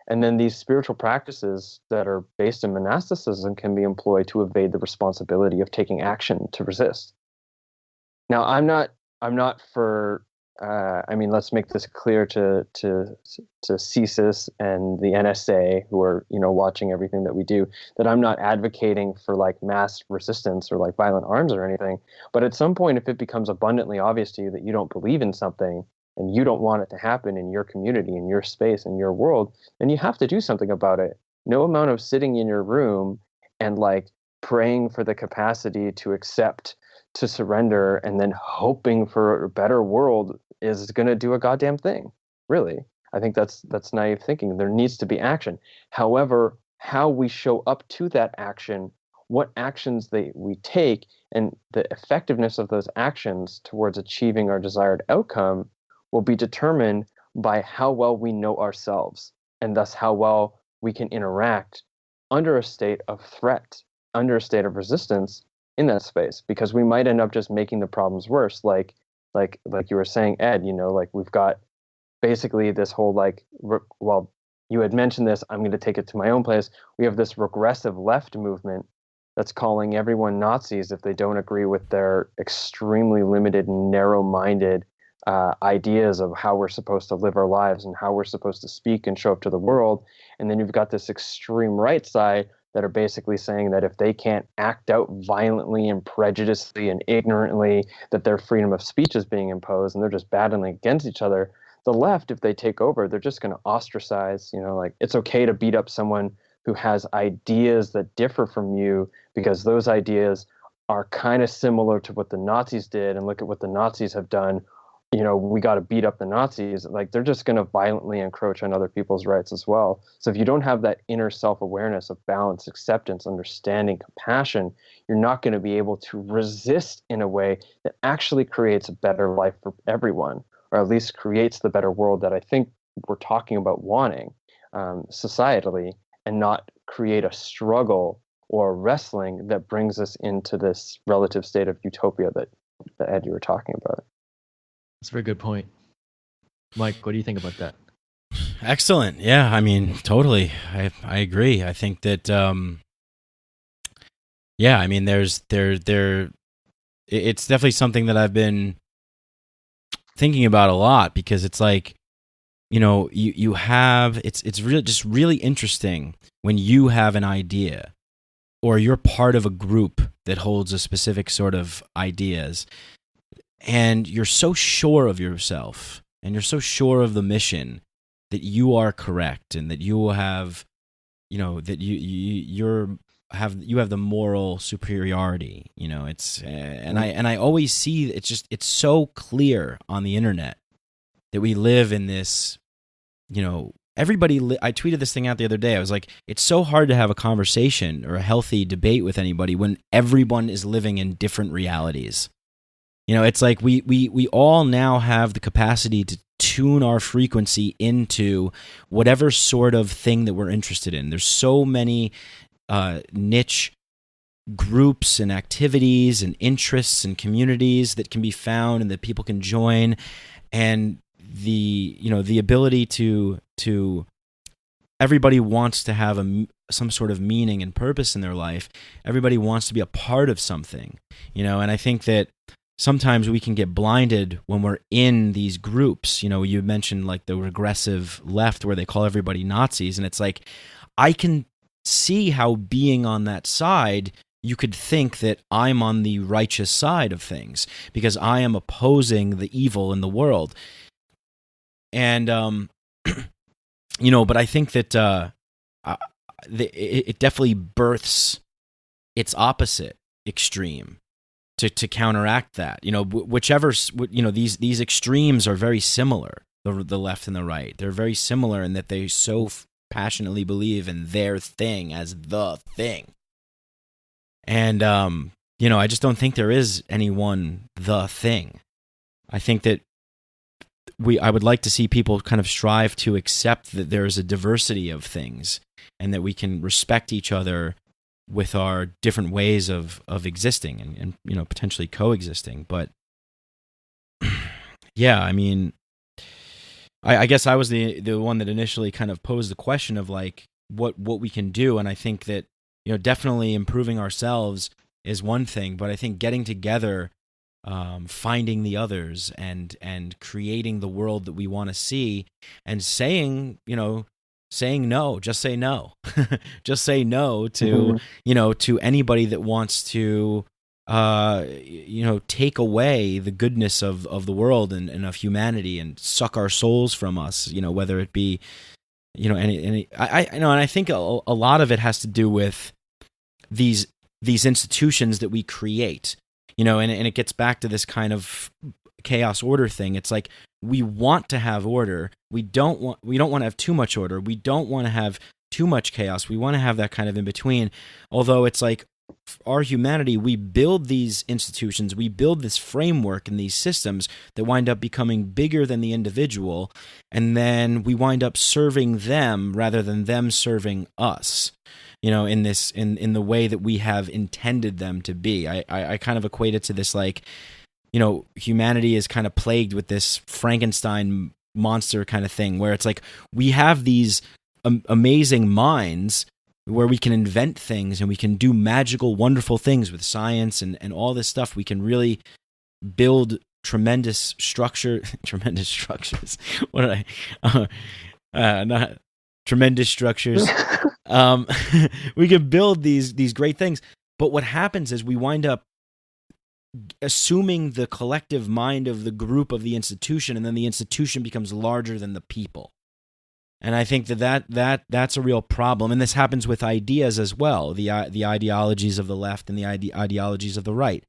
And then these spiritual practices that are based in monasticism can be employed to evade the responsibility of taking action to resist. Now, I'm not for, let's make this clear to CSIS and the NSA, who are, watching everything that we do, that I'm not advocating for like mass resistance or like violent arms or anything. But at some point, if it becomes abundantly obvious to you that you don't believe in something and you don't want it to happen in your community, in your space, in your world, then you have to do something about it. No amount of sitting in your room and like praying for the capacity to accept, to surrender, and then hoping for a better world is going to do a goddamn thing. Really. I think that's naive thinking. There needs to be action. However, how we show up to that action, what actions we take, and the effectiveness of those actions towards achieving our desired outcome will be determined by how well we know ourselves, and thus how well we can interact under a state of threat, under a state of resistance in that space, because we might end up just making the problems worse. Like you were saying, Ed, like we've got basically this whole well, you had mentioned this, I'm going to take it to my own place. We have this regressive left movement that's calling everyone Nazis if they don't agree with their extremely limited and narrow-minded ideas of how we're supposed to live our lives and how we're supposed to speak and show up to the world. And then you've got this extreme right side that are basically saying that if they can't act out violently and prejudicedly and ignorantly, that their freedom of speech is being imposed, and they're just battling against each other. The left, if they take over, they're just going to ostracize, like it's okay to beat up someone who has ideas that differ from you because those ideas are kind of similar to what the Nazis did, and look at what the Nazis have done. We got to beat up the Nazis. Like, they're just going to violently encroach on other people's rights as well. So if you don't have that inner self-awareness of balance, acceptance, understanding, compassion, you're not going to be able to resist in a way that actually creates a better life for everyone, or at least creates the better world that I think we're talking about wanting societally, and not create a struggle or wrestling that brings us into this relative state of utopia that Ed, you were talking about. That's a very good point. Mike, what do you think about that? Excellent. Yeah, totally. I agree. I think that it's definitely something that I've been thinking about a lot, because it's like, you have, it's really just really interesting when you have an idea or you're part of a group that holds a specific sort of ideas, and you're so sure of yourself and you're so sure of the mission that you are correct, and that you have, that you have the moral superiority. It's and I always see it's so clear on the internet that we live in this, everybody. I tweeted this thing out the other day. I was like, it's so hard to have a conversation or a healthy debate with anybody when everyone is living in different realities. It's like we all now have the capacity to tune our frequency into whatever sort of thing that we're interested in. There's so many niche groups and activities and interests and communities that can be found and that people can join, and the ability to everybody wants to have some sort of meaning and purpose in their life. Everybody wants to be a part of something, and I think that sometimes we can get blinded when we're in these groups. You mentioned like the regressive left where they call everybody Nazis, and it's like, I can see how being on that side, you could think that I'm on the righteous side of things because I am opposing the evil in the world. And, but I think that it definitely births its opposite extreme to counteract that. Whichever, these extremes are very similar, the left and the right. They're very similar in that they so passionately believe in their thing as the thing. And, I just don't think there is any one the thing. I think that I would like to see people kind of strive to accept that there is a diversity of things and that we can respect each other with our different ways of existing and potentially coexisting. But yeah, I mean, I guess I was the one that initially kind of posed the question of like what we can do. And I think that, definitely improving ourselves is one thing, but I think getting together, finding the others and creating the world that we want to see, and saying no, just say no, just say no to, to anybody that wants to, take away the goodness of the world and of humanity and suck our souls from us, whether it be, and I think a lot of it has to do with these institutions that we create, and it gets back to this kind of chaos order thing. It's like, we want to have order. We don't want to have too much order. We don't want to have too much chaos. We want to have that kind of in between. Although it's like, our humanity, we build these institutions, we build this framework and these systems that wind up becoming bigger than the individual, and then we wind up serving them rather than them serving us, in the way that we have intended them to be. I kind of equate it to this, like, humanity is kind of plagued with this Frankenstein monster kind of thing, where it's like, we have these amazing minds where we can invent things and we can do magical, wonderful things with science and all this stuff. We can really build tremendous structures. What did not tremendous structures. We can build these great things. But what happens is we wind up assuming the collective mind of the group of the institution, and then the institution becomes larger than the people. And I think that's a real problem. And this happens with ideas as well, the ideologies of the left and the ideologies of the right.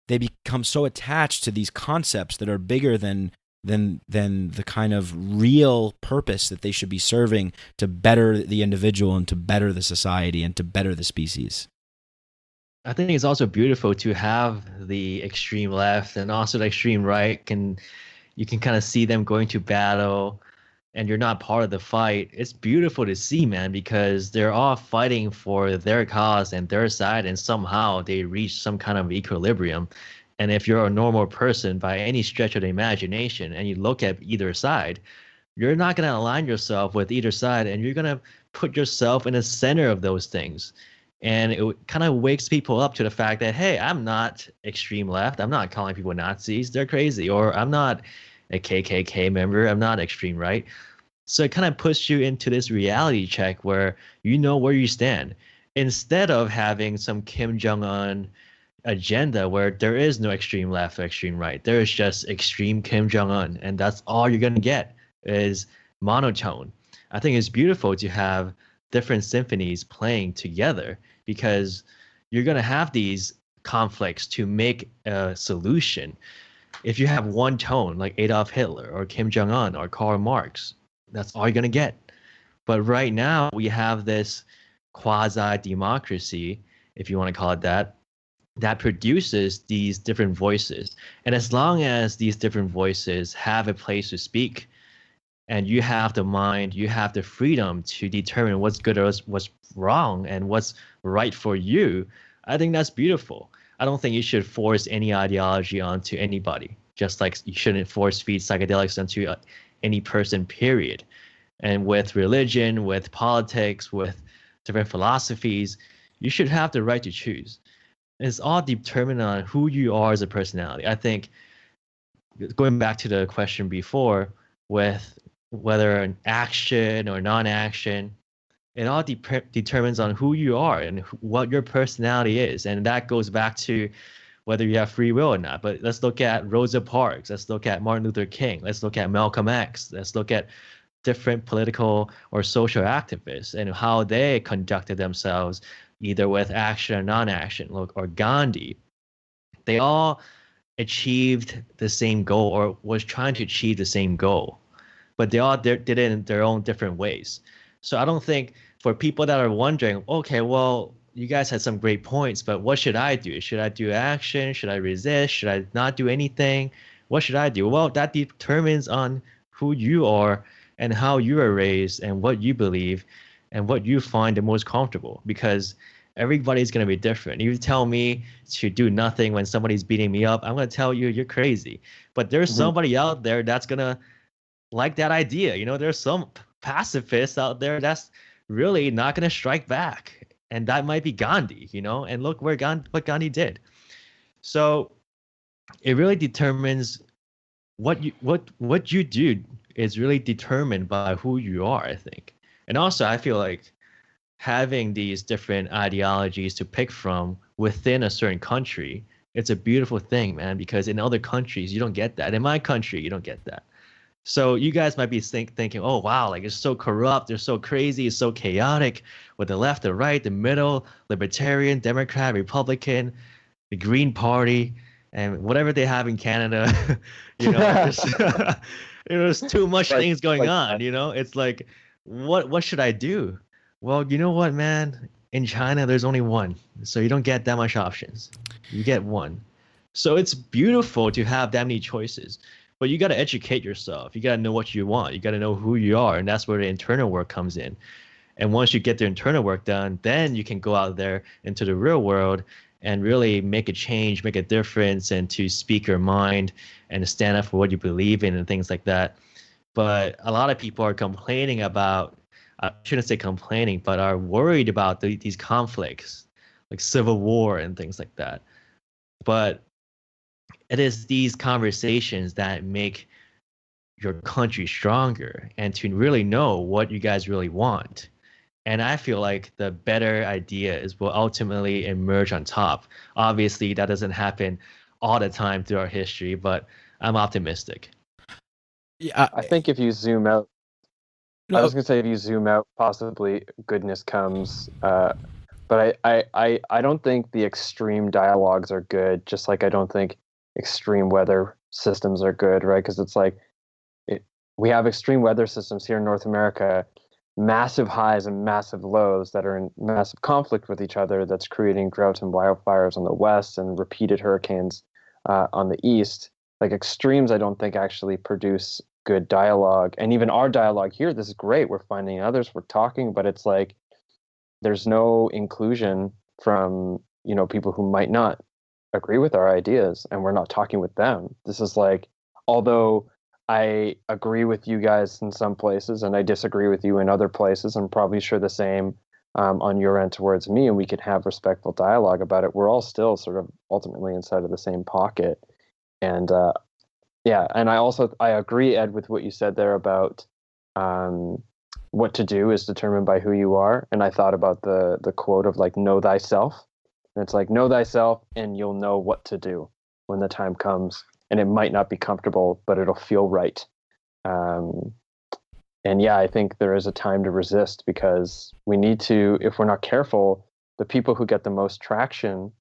They become so attached to these concepts that are bigger than the kind of real purpose that they should be serving to better the individual and to better the society and to better the species. I think it's also beautiful to have the extreme left and also the extreme right. You can kind of see them going to battle, and you're not part of the fight. It's beautiful to see, man, because they're all fighting for their cause and their side, and somehow they reach some kind of equilibrium. And if you're a normal person by any stretch of the imagination and you look at either side, you're not going to align yourself with either side, and you're going to put yourself in the center of those things. And it kind of wakes people up to the fact that, hey, I'm not extreme left. I'm not calling people Nazis. They're crazy. Or I'm not a KKK member. I'm not extreme right. So it kind of puts you into this reality check where you know where you stand, instead of having some Kim Jong-un agenda where there is no extreme left or extreme right. There is just extreme Kim Jong-un, and that's all you're going to get is monotone. I think it's beautiful to have different symphonies playing together, because you're going to have these conflicts to make a solution. If you have one tone like Adolf Hitler or Kim Jong-un or Karl Marx, that's all you're going to get. But right now we have this quasi-democracy, if you want to call it that produces these different voices. And as long as these different voices have a place to speak, and you have the mind, you have the freedom to determine what's good or what's wrong and what's right for you, I think that's beautiful. I don't think you should force any ideology onto anybody, just like you shouldn't force feed psychedelics onto any person, period. And with religion, with politics, with different philosophies, you should have the right to choose. It's all determined on who you are as a personality. I think going back to the question before, with whether an action or non-action, it all determines on who you are and what your personality is. And that goes back to whether you have free will or not. But let's look at Rosa Parks. Let's look at Martin Luther King. Let's look at Malcolm X. Let's look at different political or social activists and how they conducted themselves, either with action or non-action. Look, or Gandhi. They all achieved the same goal or was trying to achieve the same goal, but they all did it in their own different ways. So I don't think, for people that are wondering, okay, well, you guys had some great points, but what should I do? Should I do action? Should I resist? Should I not do anything? What should I do? Well, that determines on who you are and how you are raised and what you believe and what you find the most comfortable, because everybody's going to be different. You tell me to do nothing when somebody's beating me up, I'm going to tell you you're crazy. But there's somebody out there that's going to like that idea. You know, there's some pacifists out there that's really not going to strike back. And that might be Gandhi, you know, and look what Gandhi did. So it really determines what you do is really determined by who you are, I think. And also, I feel like having these different ideologies to pick from within a certain country, it's a beautiful thing, man, because in other countries, you don't get that. In my country, you don't get that. So you guys might be thinking, oh, wow, like it's so corrupt, they're so crazy, it's so chaotic with the left, the right, the middle, libertarian, Democrat, Republican, the Green Party, and whatever they have in Canada. You know, there's too much things going on, you know? It's like, what should I do? Well, you know what, man? In China, there's only one. So you don't get that much options. You get one. So it's beautiful to have that many choices. But you got to educate yourself. You got to know what you want. You got to know who you are. And that's where the internal work comes in. And once you get the internal work done, then you can go out there into the real world and really make a change, make a difference, and to speak your mind and to stand up for what you believe in and things like that. But a lot of people are complaining about, I shouldn't say complaining, but are worried about these conflicts, like civil war and things like that. But it is these conversations that make your country stronger and to really know what you guys really want. And I feel like the better idea is will ultimately emerge on top. Obviously, that doesn't happen all the time through our history, but I'm optimistic. Yeah, I think if you zoom out, I was going to say if you zoom out, possibly goodness comes. But I don't think the extreme dialogues are good, just like I don't think extreme weather systems are good, right? Because it's like we have extreme weather systems here in North America, massive highs and massive lows that are in massive conflict with each other, that's creating droughts and wildfires on the west and repeated hurricanes on the east. Like extremes, I don't think actually produce good dialogue. And even our dialogue here, this is great. We're finding others, we're talking, but it's like there's no inclusion from, you know, people who might not agree with our ideas, and we're not talking with them. This is like, although I agree with you guys in some places and I disagree with you in other places, I'm probably sure the same on your end towards me, and we could have respectful dialogue about it. We're all still sort of ultimately inside of the same pocket. And yeah, and I agree, Ed, with what you said there about what to do is determined by who you are. And I thought about the quote of like, know thyself. And it's like, know thyself and you'll know what to do when the time comes. And it might not be comfortable, but it'll feel right. And yeah, I think there is a time to resist, because we need to, if we're not careful, the people who get the most traction,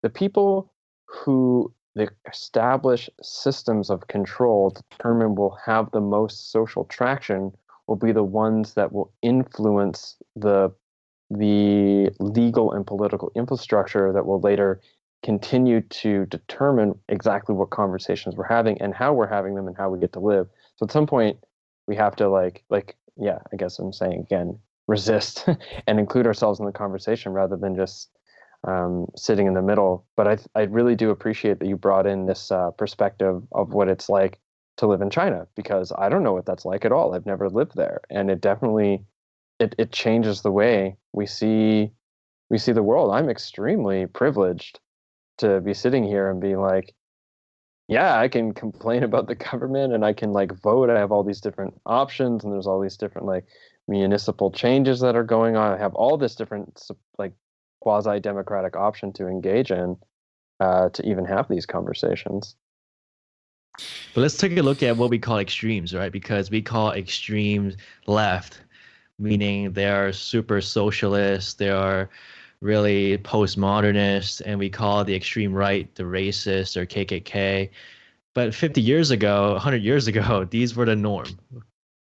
the people who the established systems of control determine will have the most social traction will be the ones that will influence the legal and political infrastructure that will later continue to determine exactly what conversations we're having and how we're having them and how we get to live. So at some point we have to yeah, I guess I'm saying again, resist and include ourselves in the conversation rather than just sitting in the middle. But I really do appreciate that you brought in this perspective of what it's like to live in China, because I don't know what that's like at all. I've never lived there, and it definitely it changes the way we see the world. I'm extremely privileged to be sitting here and being like, yeah, I can complain about the government and I can like vote. I have all these different options and there's all these different like municipal changes that are going on. I have all this different like quasi-democratic option to engage in to even have these conversations. But let's take a look at what we call extremes, right? Because we call extremes left, meaning they are super socialist, they are really postmodernist, and we call the extreme right the racist or KKK. But 50 years ago, 100 years ago, these were the norm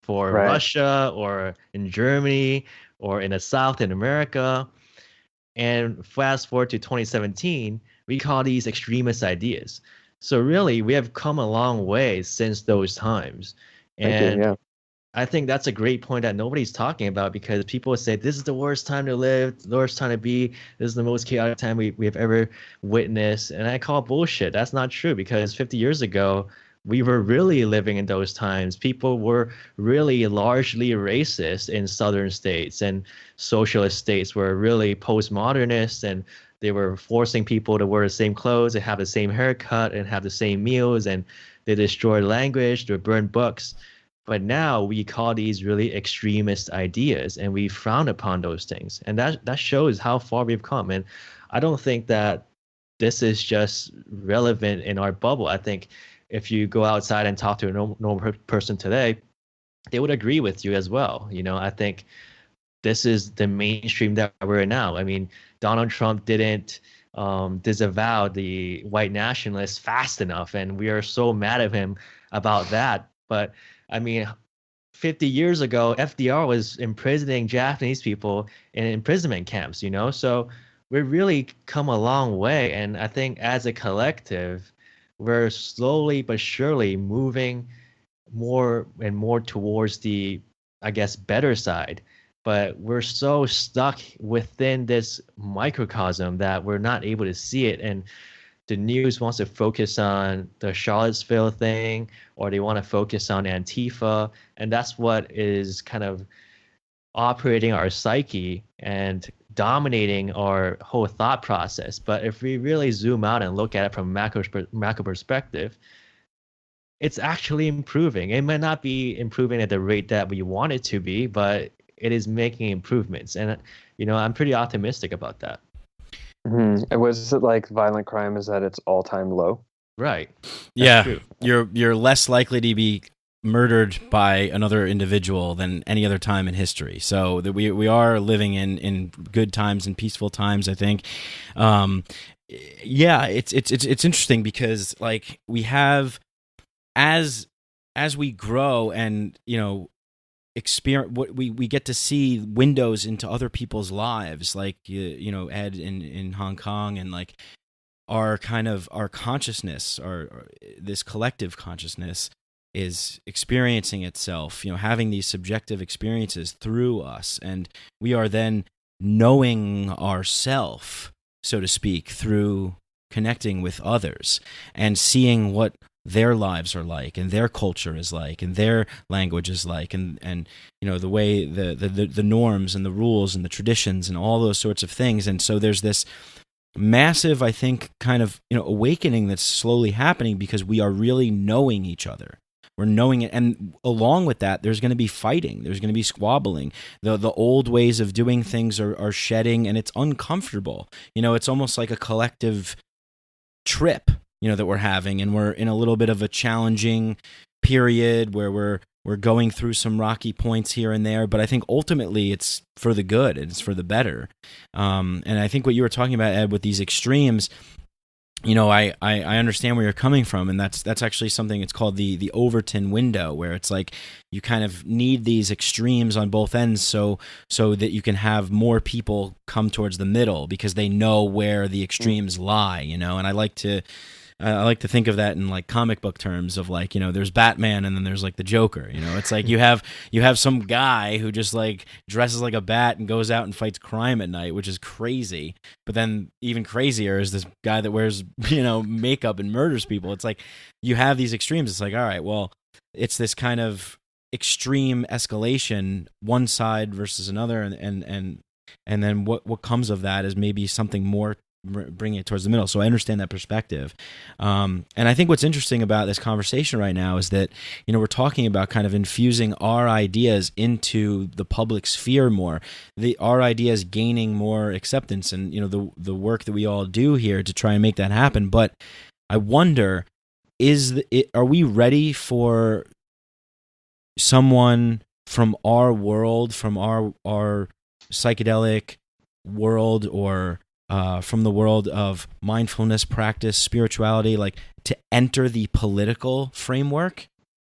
for Russia or in Germany or in the South in America. And fast forward to 2017, we call these extremist ideas. So really, we have come a long way since those times. And I think that's a great point that nobody's talking about, because people say this is the worst time to live, the worst time to be, this is the most chaotic time we have ever witnessed. And I call bullshit. That's not true, because 50 years ago, we were really living in those times. People were really largely racist in southern states, and socialist states were really postmodernist, and they were forcing people to wear the same clothes and have the same haircut and have the same meals, and they destroyed language, they burned books. But now we call these really extremist ideas, and we frown upon those things. And that shows how far we've come. And I don't think that this is just relevant in our bubble. I think if you go outside and talk to a normal person today, they would agree with you as well. You know, I think this is the mainstream that we're in now. I mean, Donald Trump didn't disavow the white nationalists fast enough, and we are so mad at him about that. But I mean, 50 years ago, FDR was imprisoning Japanese people in imprisonment camps, you know? So we've really come a long way. And I think as a collective, we're slowly but surely moving more and more towards the, I guess, better side. But we're so stuck within this microcosm that we're not able to see it. And the news wants to focus on the Charlottesville thing, or they want to focus on Antifa. And that's what is kind of operating our psyche and dominating our whole thought process. But if we really zoom out and look at it from a macro perspective, it's actually improving. It might not be improving at the rate that we want it to be, but it is making improvements. And, you know, I'm pretty optimistic about that. Mm-hmm. Was it like violent crime is at its all-time low? Right. That's true. You're less likely to be murdered by another individual than any other time in history. So that we are living in good times and peaceful times, I think. It's interesting because like we have as we grow and, you know, experience what we get to see windows into other people's lives, like you know, Ed in Hong Kong, and like our consciousness, or this collective consciousness is experiencing itself, you know, having these subjective experiences through us, and we are then knowing ourself, so to speak, through connecting with others and seeing what their lives are like, and their culture is like, and their language is like, and you know, the way the norms and the rules and the traditions and all those sorts of things. And so there's this massive, I think, kind of, you know, awakening that's slowly happening because we are really knowing each other. We're knowing it, and along with that, there's going to be fighting. There's going to be squabbling. The old ways of doing things are shedding, and it's uncomfortable. You know, it's almost like a collective trip, you know, that we're having, and we're in a little bit of a challenging period where we're going through some rocky points here and there, but I think ultimately it's for the good and it's for the better. And I think what you were talking about, Ed, with these extremes, you know, I understand where you're coming from, and that's actually something. It's called the Overton window, where it's like you kind of need these extremes on both ends, so that you can have more people come towards the middle because they know where the extremes lie, you know. And I like to I like to think of that in like comic book terms of like, there's Batman and then there's like the Joker. It's like you have some guy who just like dresses like a bat and goes out and fights crime at night, which is crazy. But then even crazier is this guy that wears makeup and murders people. It's like you have these extremes. It's like, all right, well, it's this kind of extreme escalation, one side versus another, and then what comes of that is maybe something more, bringing it towards the middle. So I understand that perspective. And I think what's interesting about this conversation right now is that, we're talking about kind of infusing our ideas into the public sphere more, our ideas gaining more acceptance, and, the work that we all do here to try and make that happen. But I wonder, are we ready for someone from our world, from our psychedelic world, or from the world of mindfulness practice, spirituality, like to enter the political framework?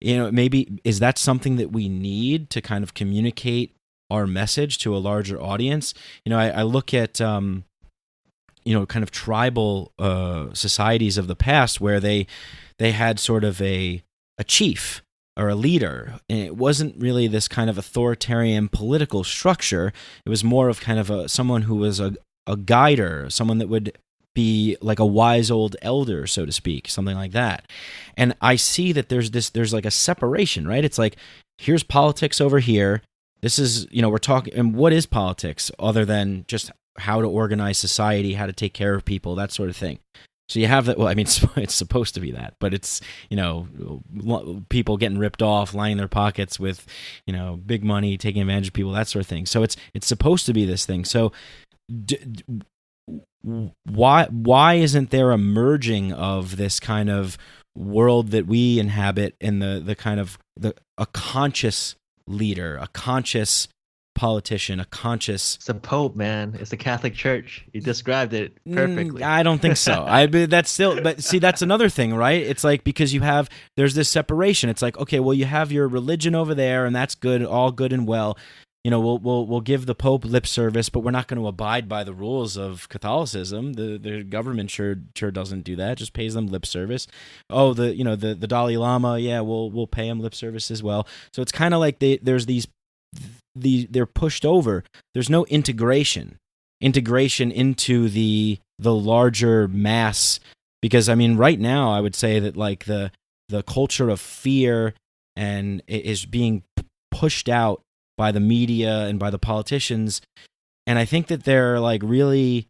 Maybe is that something that we need to kind of communicate our message to a larger audience? I look at kind of tribal societies of the past where they had sort of a chief or a leader, and it wasn't really this kind of authoritarian political structure. It was more of kind of someone who was a guider, someone that would be like a wise old elder, so to speak, something like that. And I see that there's like a separation, right? It's like, here's politics over here. This is, we're talking, and what is politics other than just how to organize society, how to take care of people, that sort of thing. So you have that. Well, I mean, it's supposed to be that, but it's, people getting ripped off, lining their pockets with, big money, taking advantage of people, that sort of thing. So it's supposed to be this thing. So why isn't there a merging of this kind of world that we inhabit in the kind of a conscious leader, a conscious politician, a conscious... It's the Pope, man. It's the Catholic Church. You described it perfectly. I don't think so. But see, that's another thing, right? It's like, because there's this separation. It's like, okay, well, you have your religion over there, and that's good, all good and well. We'll give the Pope lip service, but we're not going to abide by the rules of Catholicism. The government sure doesn't do that. Just pays them lip service. Oh, the Dalai Lama, yeah, we'll pay him lip service as well. So it's kind of like they're pushed over. There's no integration into the larger mass, because I mean, right now I would say that like the culture of fear and is being pushed out by the media and by the politicians, and I think that they're like really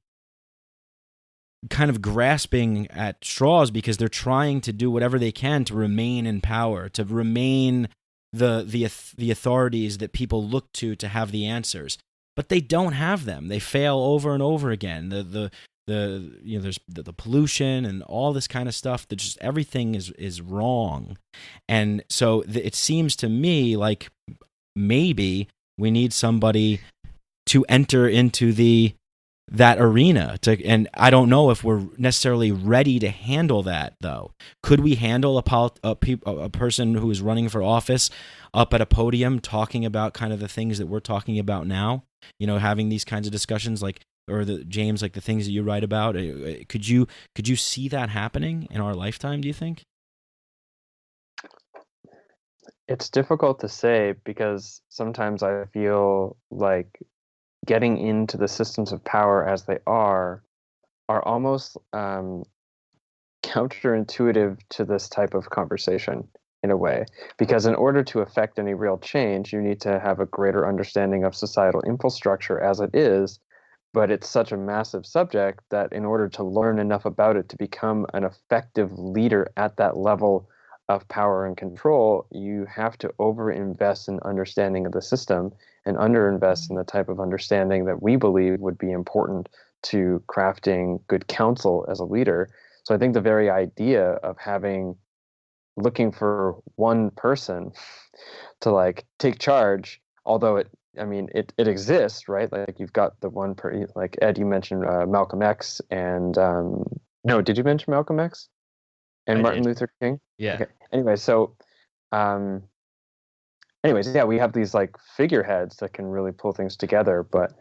kind of grasping at straws because they're trying to do whatever they can to remain in power, to remain the authorities that people look to have the answers, but they don't have them. They fail over and over again. There's the pollution and all this kind of stuff. That just everything is wrong, and so it seems to me like maybe we need somebody to enter into that arena and I don't know if we're necessarily ready to handle that, though. Could we handle a person who is running for office up at a podium talking about kind of the things that we're talking about now? Having these kinds of discussions, like, or James, like the things that you write about. Could you see that happening in our lifetime, do you think? It's difficult to say, because sometimes I feel like getting into the systems of power as they are almost counterintuitive to this type of conversation in a way, because in order to affect any real change, you need to have a greater understanding of societal infrastructure as it is, but it's such a massive subject that in order to learn enough about it to become an effective leader at that level of power and control, you have to overinvest in understanding of the system and underinvest in the type of understanding that we believe would be important to crafting good counsel as a leader. So I think the very idea of looking for one person to like take charge, although it exists, right? Like you've got the one like Ed, you mentioned Malcolm X and no, did you mention Malcolm X and Martin Luther King? Yeah. Okay. Anyway, so yeah, we have these like figureheads that can really pull things together, but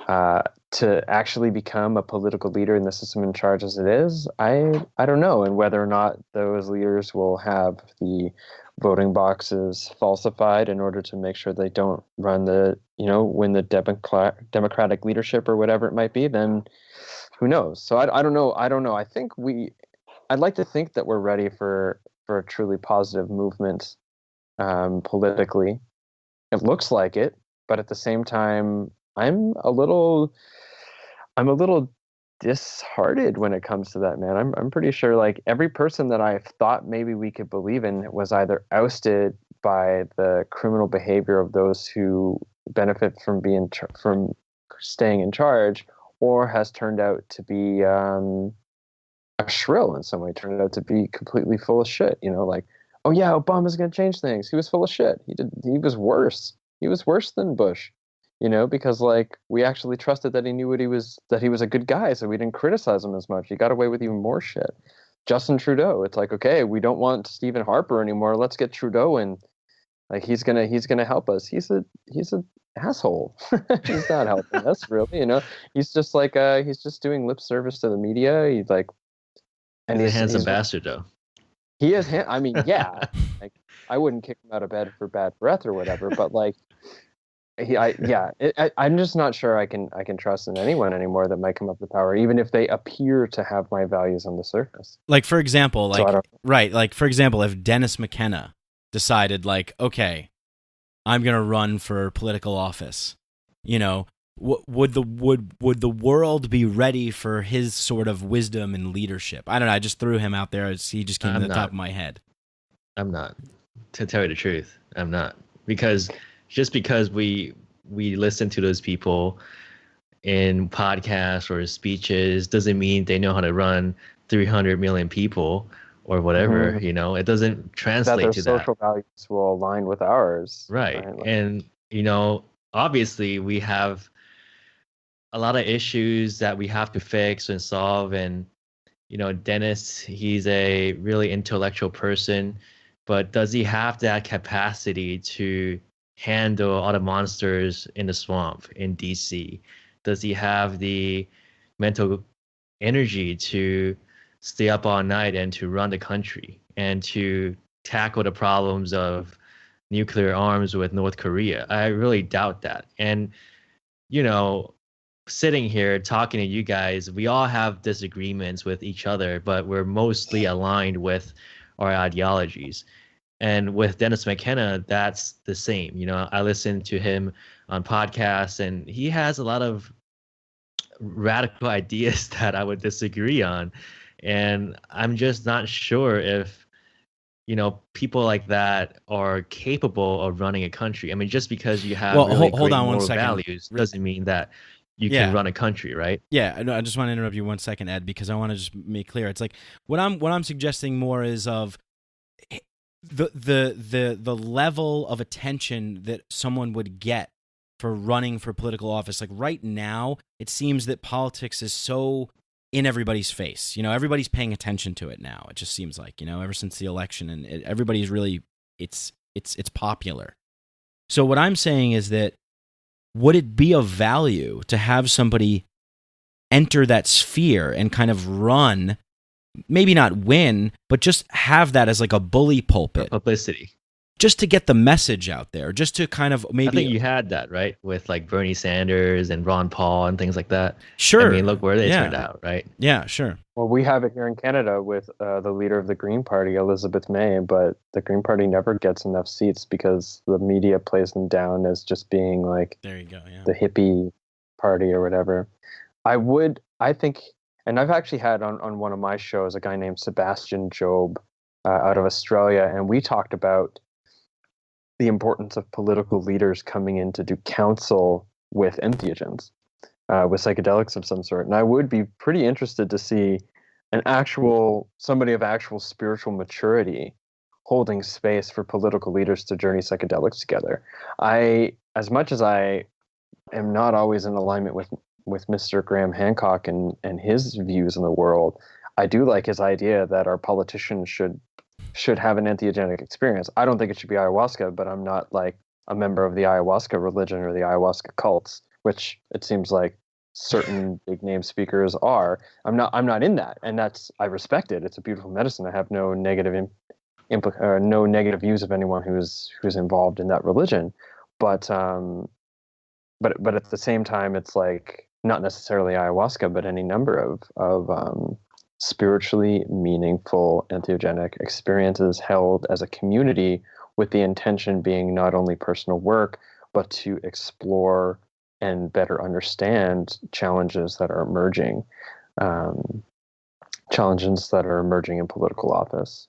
to actually become a political leader in the system in charge as it is, I don't know, and whether or not those leaders will have the voting boxes falsified in order to make sure they don't run win the democratic leadership or whatever it might be, then who knows? So I don't know. I think I'd like to think that we're ready for a truly positive movement politically. It looks like it, but at the same time, I'm a little disheartened when it comes to that, man. I'm pretty sure like every person that I thought maybe we could believe in was either ousted by the criminal behavior of those who benefit from from staying in charge, or has turned out to be a shrill in some way, turned out to be completely full of shit. Like, oh yeah, Obama's going to change things. He was full of shit. He was worse. He was worse than Bush. Because like we actually trusted that he knew that he was a good guy, so we didn't criticize him as much. He got away with even more shit. Justin Trudeau, it's like, okay, we don't want Stephen Harper anymore. Let's get Trudeau in. Like he's gonna help us. He's a asshole. He's not helping us really. He's just like he's just doing lip service to the media. He's like, and he's a handsome bastard though. He is. I mean, yeah. Like I wouldn't kick him out of bed for bad breath or whatever, but like. I'm just not sure I can trust in anyone anymore that might come up to power, even if they appear to have my values on the surface. Like for example, if Dennis McKenna decided, like, okay, I'm gonna run for political office, would the world be ready for his sort of wisdom and leadership? I don't know. I just threw him out there. He just came to the top of my head. I'm not. To tell you the truth, I'm not, because. Just because we listen to those people in podcasts or speeches doesn't mean they know how to run 300 million people or whatever. Mm-hmm. It doesn't translate to that. Their social values will align with ours. Right. And, obviously we have a lot of issues that we have to fix and solve. And, Dennis, he's a really intellectual person, but does he have that capacity to handle all the monsters in the swamp in DC? Does he have the mental energy to stay up all night and to run the country and to tackle the problems of nuclear arms with North Korea? I really doubt that. And, sitting here talking to you guys, we all have disagreements with each other, but we're mostly aligned with our ideologies. And with Dennis McKenna, that's the same. I listen to him on podcasts, and he has a lot of radical ideas that I would disagree on. And I'm just not sure if, people like that are capable of running a country. I mean, just because you have hold on one second. Values doesn't mean that you can run a country, right? Yeah, I just want to interrupt you 1 second, Ed, because I want to just make clear. It's like what I'm suggesting more is of the level of attention that someone would get for running for political office. Like right now, it seems that politics is so in everybody's face. Everybody's paying attention to it now. It just seems like, ever since the election, and everybody's really it's popular. So what I'm saying is that would it be of value to have somebody enter that sphere and kind of run? Maybe not win, but just have that as like a bully pulpit. Publicity. Just to get the message out there, just to kind of maybe... I think you had that, right? With like Bernie Sanders and Ron Paul and things like that. Sure. I mean, look where they turned out, right? Yeah, sure. Well, we have it here in Canada with the leader of the Green Party, Elizabeth May, but the Green Party never gets enough seats because the media plays them down as just being like there you go, yeah. The hippie party or whatever. I think... And I've actually had on one of my shows a guy named Sebastian Job out of Australia, and we talked about the importance of political leaders coming in to do counsel with entheogens, with psychedelics of some sort. And I would be pretty interested to see somebody of actual spiritual maturity holding space for political leaders to journey psychedelics together. As much as I am not always in alignment with Mr. Graham Hancock and his views in the world, I do like his idea that our politicians should have an entheogenic experience. I don't think it should be ayahuasca, but I'm not like a member of the ayahuasca religion or the ayahuasca cults. which it seems like certain big name speakers are. I'm not in that, and I respect it. It's a beautiful medicine. I have no negative no negative views of anyone who's involved in that religion, but at the same time, it's like not necessarily ayahuasca, but any number of spiritually meaningful entheogenic experiences held as a community, with the intention being not only personal work, but to explore and better understand challenges that are emerging, in political office.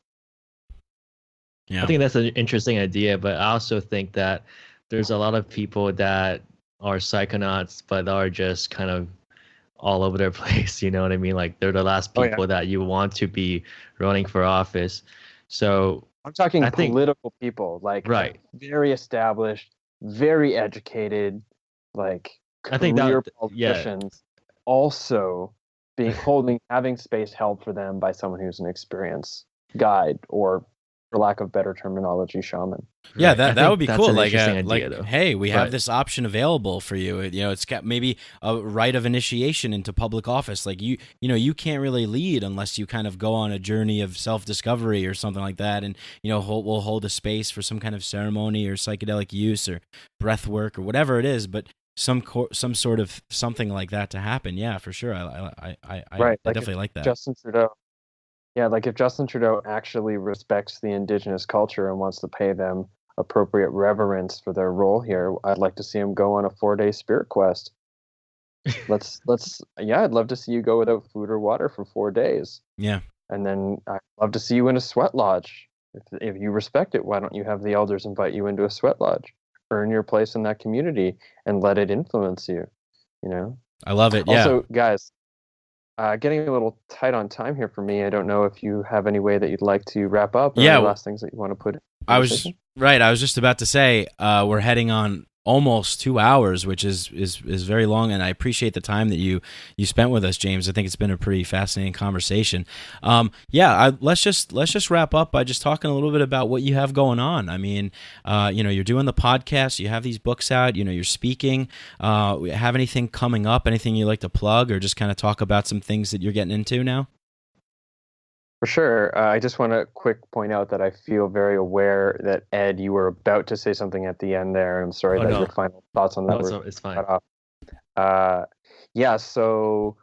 Yeah. I think that's an interesting idea, but I also think that there's a lot of people that are psychonauts, but are just kind of all over their place. You know what I mean? Like they're the last people that you want to be running for office. So I'm talking political people, like right, very established, very educated, like career politicians, also having space held for them by someone who's an experienced guide, or, for lack of better terminology, shaman. Yeah, that would be cool. Like, idea, hey, we have this option available for you. You know, it's got maybe a rite of initiation into public office. Like you know, you can't really lead unless you kind of go on a journey of self-discovery or something like that. And we'll hold a space for some kind of ceremony or psychedelic use or breath work or whatever it is. But some sort of something like that to happen. Yeah, for sure. I definitely like that. Justin Trudeau. Yeah, like if Justin Trudeau actually respects the Indigenous culture and wants to pay them appropriate reverence for their role here, I'd like to see him go on a 4-day spirit quest. I'd love to see you go without food or water for 4 days. Yeah. And then I'd love to see you in a sweat lodge. If you respect it, why don't you have the elders invite you into a sweat lodge? Earn your place in that community and let it influence you, I love it, yeah. Also, guys, getting a little tight on time here for me. I don't know if you have any way that you'd like to wrap up, or any last things that you want to put in. I was just about to say we're heading on almost 2 hours, which is very long, and I appreciate the time that you spent with us, James. I think it's been a pretty fascinating conversation. Let's just wrap up by just talking a little bit about what you have going on. I mean, you're doing the podcast, you have these books out, you're speaking. Have anything coming up? Anything you like to plug, or just kind of talk about some things that you're getting into now? For sure. I just want to quick point out that I feel very aware that, Ed, you were about to say something at the end there. I'm sorry your final thoughts on that were it's fine. cut off. So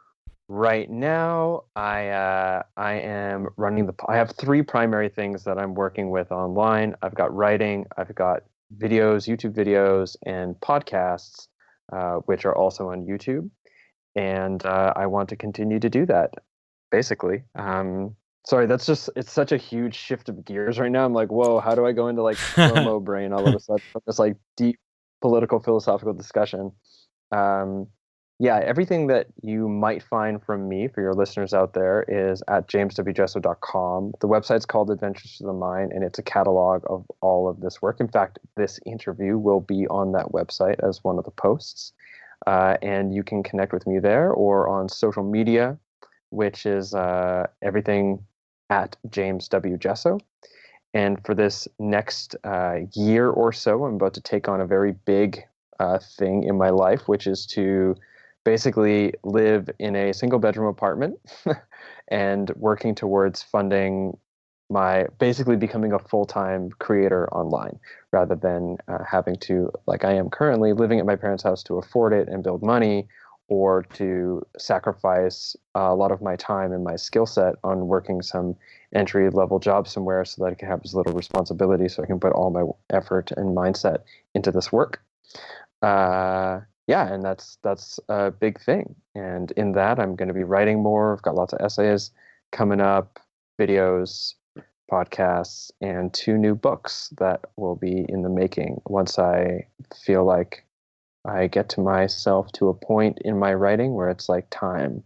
right now I am running I have 3 primary things that I'm working with online. I've got writing, I've got videos, YouTube videos, and podcasts, which are also on YouTube. And I want to continue to do that, basically. Sorry, it's such a huge shift of gears right now. I'm like, whoa, how do I go into like slow-mo brain all of a sudden from this like deep political philosophical discussion? Everything that you might find from me for your listeners out there is at jameswjesso.com. The website's called Adventures to the Mind, and it's a catalog of all of this work. In fact, this interview will be on that website as one of the posts. And you can connect with me there or on social media, which is everything at James W. Jesso. And for this next year or so, I'm about to take on a very big thing in my life, which is to basically live in a single bedroom apartment and working towards funding basically becoming a full-time creator online, rather than having to, like I am currently, living at my parents' house to afford it and build money, or to sacrifice a lot of my time and my skill set on working some entry-level job somewhere so that I can have as little responsibility, so I can put all my effort and mindset into this work. And that's a big thing. And in that, I'm going to be writing more. I've got lots of essays coming up, videos, podcasts, and 2 new books that will be in the making once I feel like I get to myself to a point in my writing where it's like time.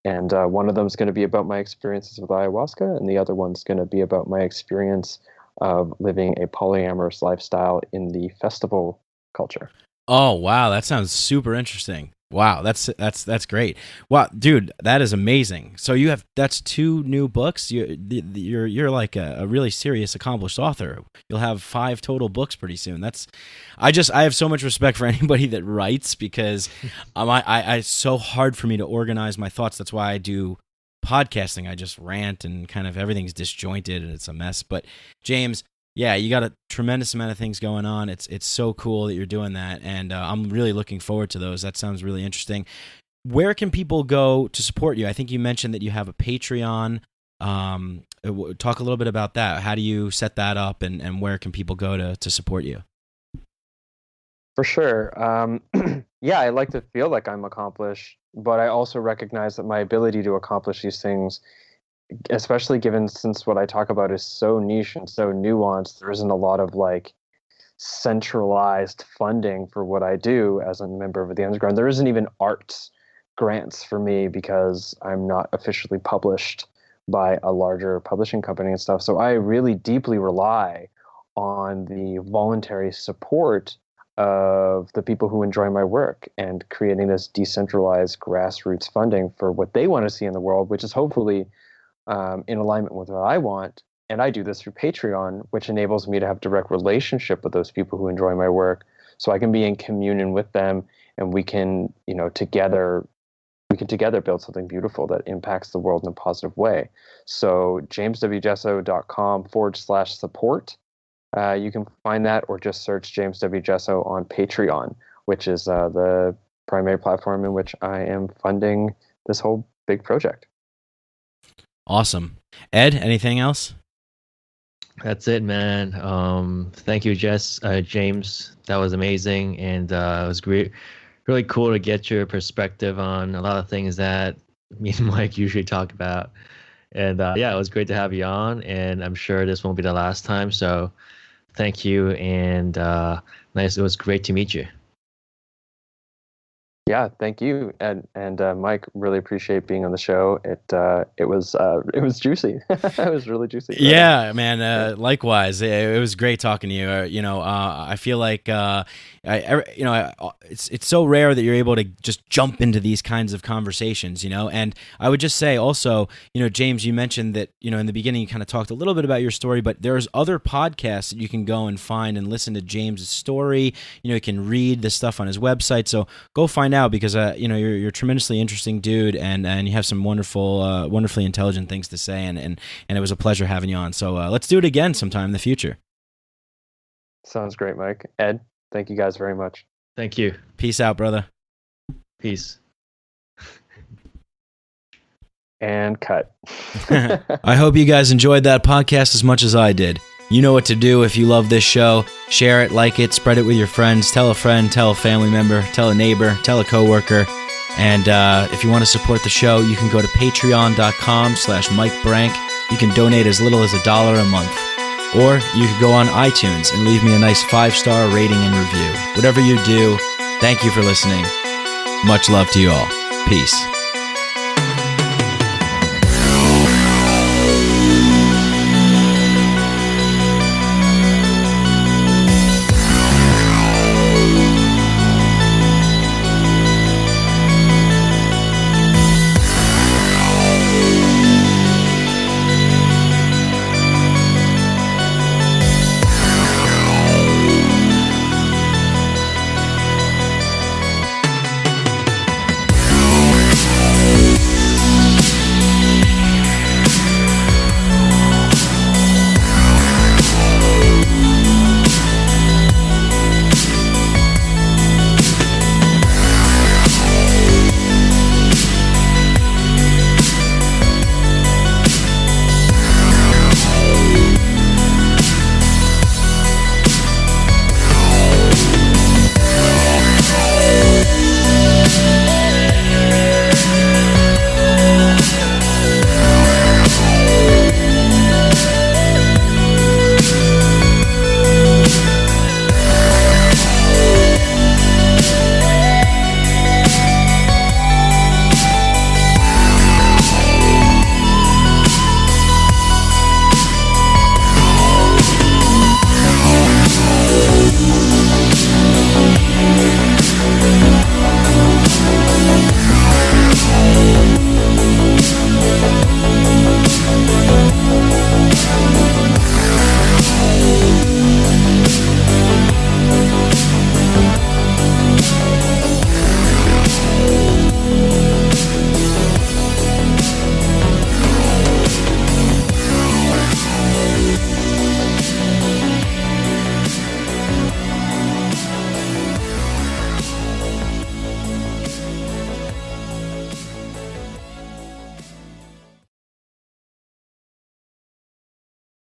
And one of them is going to be about my experiences with ayahuasca, and the other one's going to be about my experience of living a polyamorous lifestyle in the festival culture. Oh, wow. That sounds super interesting. Wow, that's great. Wow, dude, that is amazing. So that's 2 new books. You're like a really serious, accomplished author. You'll have 5 total books pretty soon. I have so much respect for anybody that writes, because it's so hard for me to organize my thoughts. That's why I do podcasting. I just rant and kind of everything's disjointed and it's a mess. But James, yeah, you got a tremendous amount of things going on. It's so cool that you're doing that, and I'm really looking forward to those. That sounds really interesting. Where can people go to support you? I think you mentioned that you have a Patreon. Talk a little bit about that. How do you set that up, and where can people go to support you? For sure. Yeah, I like to feel like I'm accomplished, but I also recognize that my ability to accomplish these things, especially given since what I talk about is so niche and so nuanced, there isn't a lot of like centralized funding for what I do as a member of the underground. There isn't even arts grants for me because I'm not officially published by a larger publishing company and stuff. So I really deeply rely on the voluntary support of the people who enjoy my work and creating this decentralized grassroots funding for what they want to see in the world, which is hopefully in alignment with what I want. And I do this through Patreon, which enables me to have direct relationship with those people who enjoy my work, so I can be in communion with them, and we can, together build something beautiful that impacts the world in a positive way. So jameswjesso.com/support. You can find that, or just search James W. Jesso on Patreon, which is the primary platform in which I am funding this whole big project. Awesome. Ed, anything else? That's it, man. Thank you, James. That was amazing, and it was great. Really cool to get your perspective on a lot of things that me and Mike usually talk about. And yeah, it was great to have you on, and I'm sure this won't be the last time. So thank you, and nice. It was great to meet you. Yeah, thank you, and Mike, really appreciate being on the show. It was juicy. It was really juicy. Yeah, man. Likewise, it was great talking to you. I feel like it's so rare that you're able to just jump into these kinds of conversations. And I would just say also, James, you mentioned that in the beginning you kind of talked a little bit about your story, but there's other podcasts that you can go and find and listen to James's story. You can read the stuff on his website. So go find out, because you're a tremendously interesting dude, and you have some wonderfully intelligent things to say, and it was a pleasure having you on. So let's do it again sometime in the future. Sounds great, Mike. Ed, thank you guys very much. Thank you. Peace out, brother. Peace. And cut. I hope you guys enjoyed that podcast as much as I did. You know what to do if you love this show. Share it, like it, spread it with your friends. Tell a friend, tell a family member, tell a neighbor, tell a coworker. And if you want to support the show, you can go to patreon.com/MikeBrank. You can donate as little as $1 a month. Or you could go on iTunes and leave me a nice 5-star rating and review. Whatever you do, thank you for listening. Much love to you all. Peace.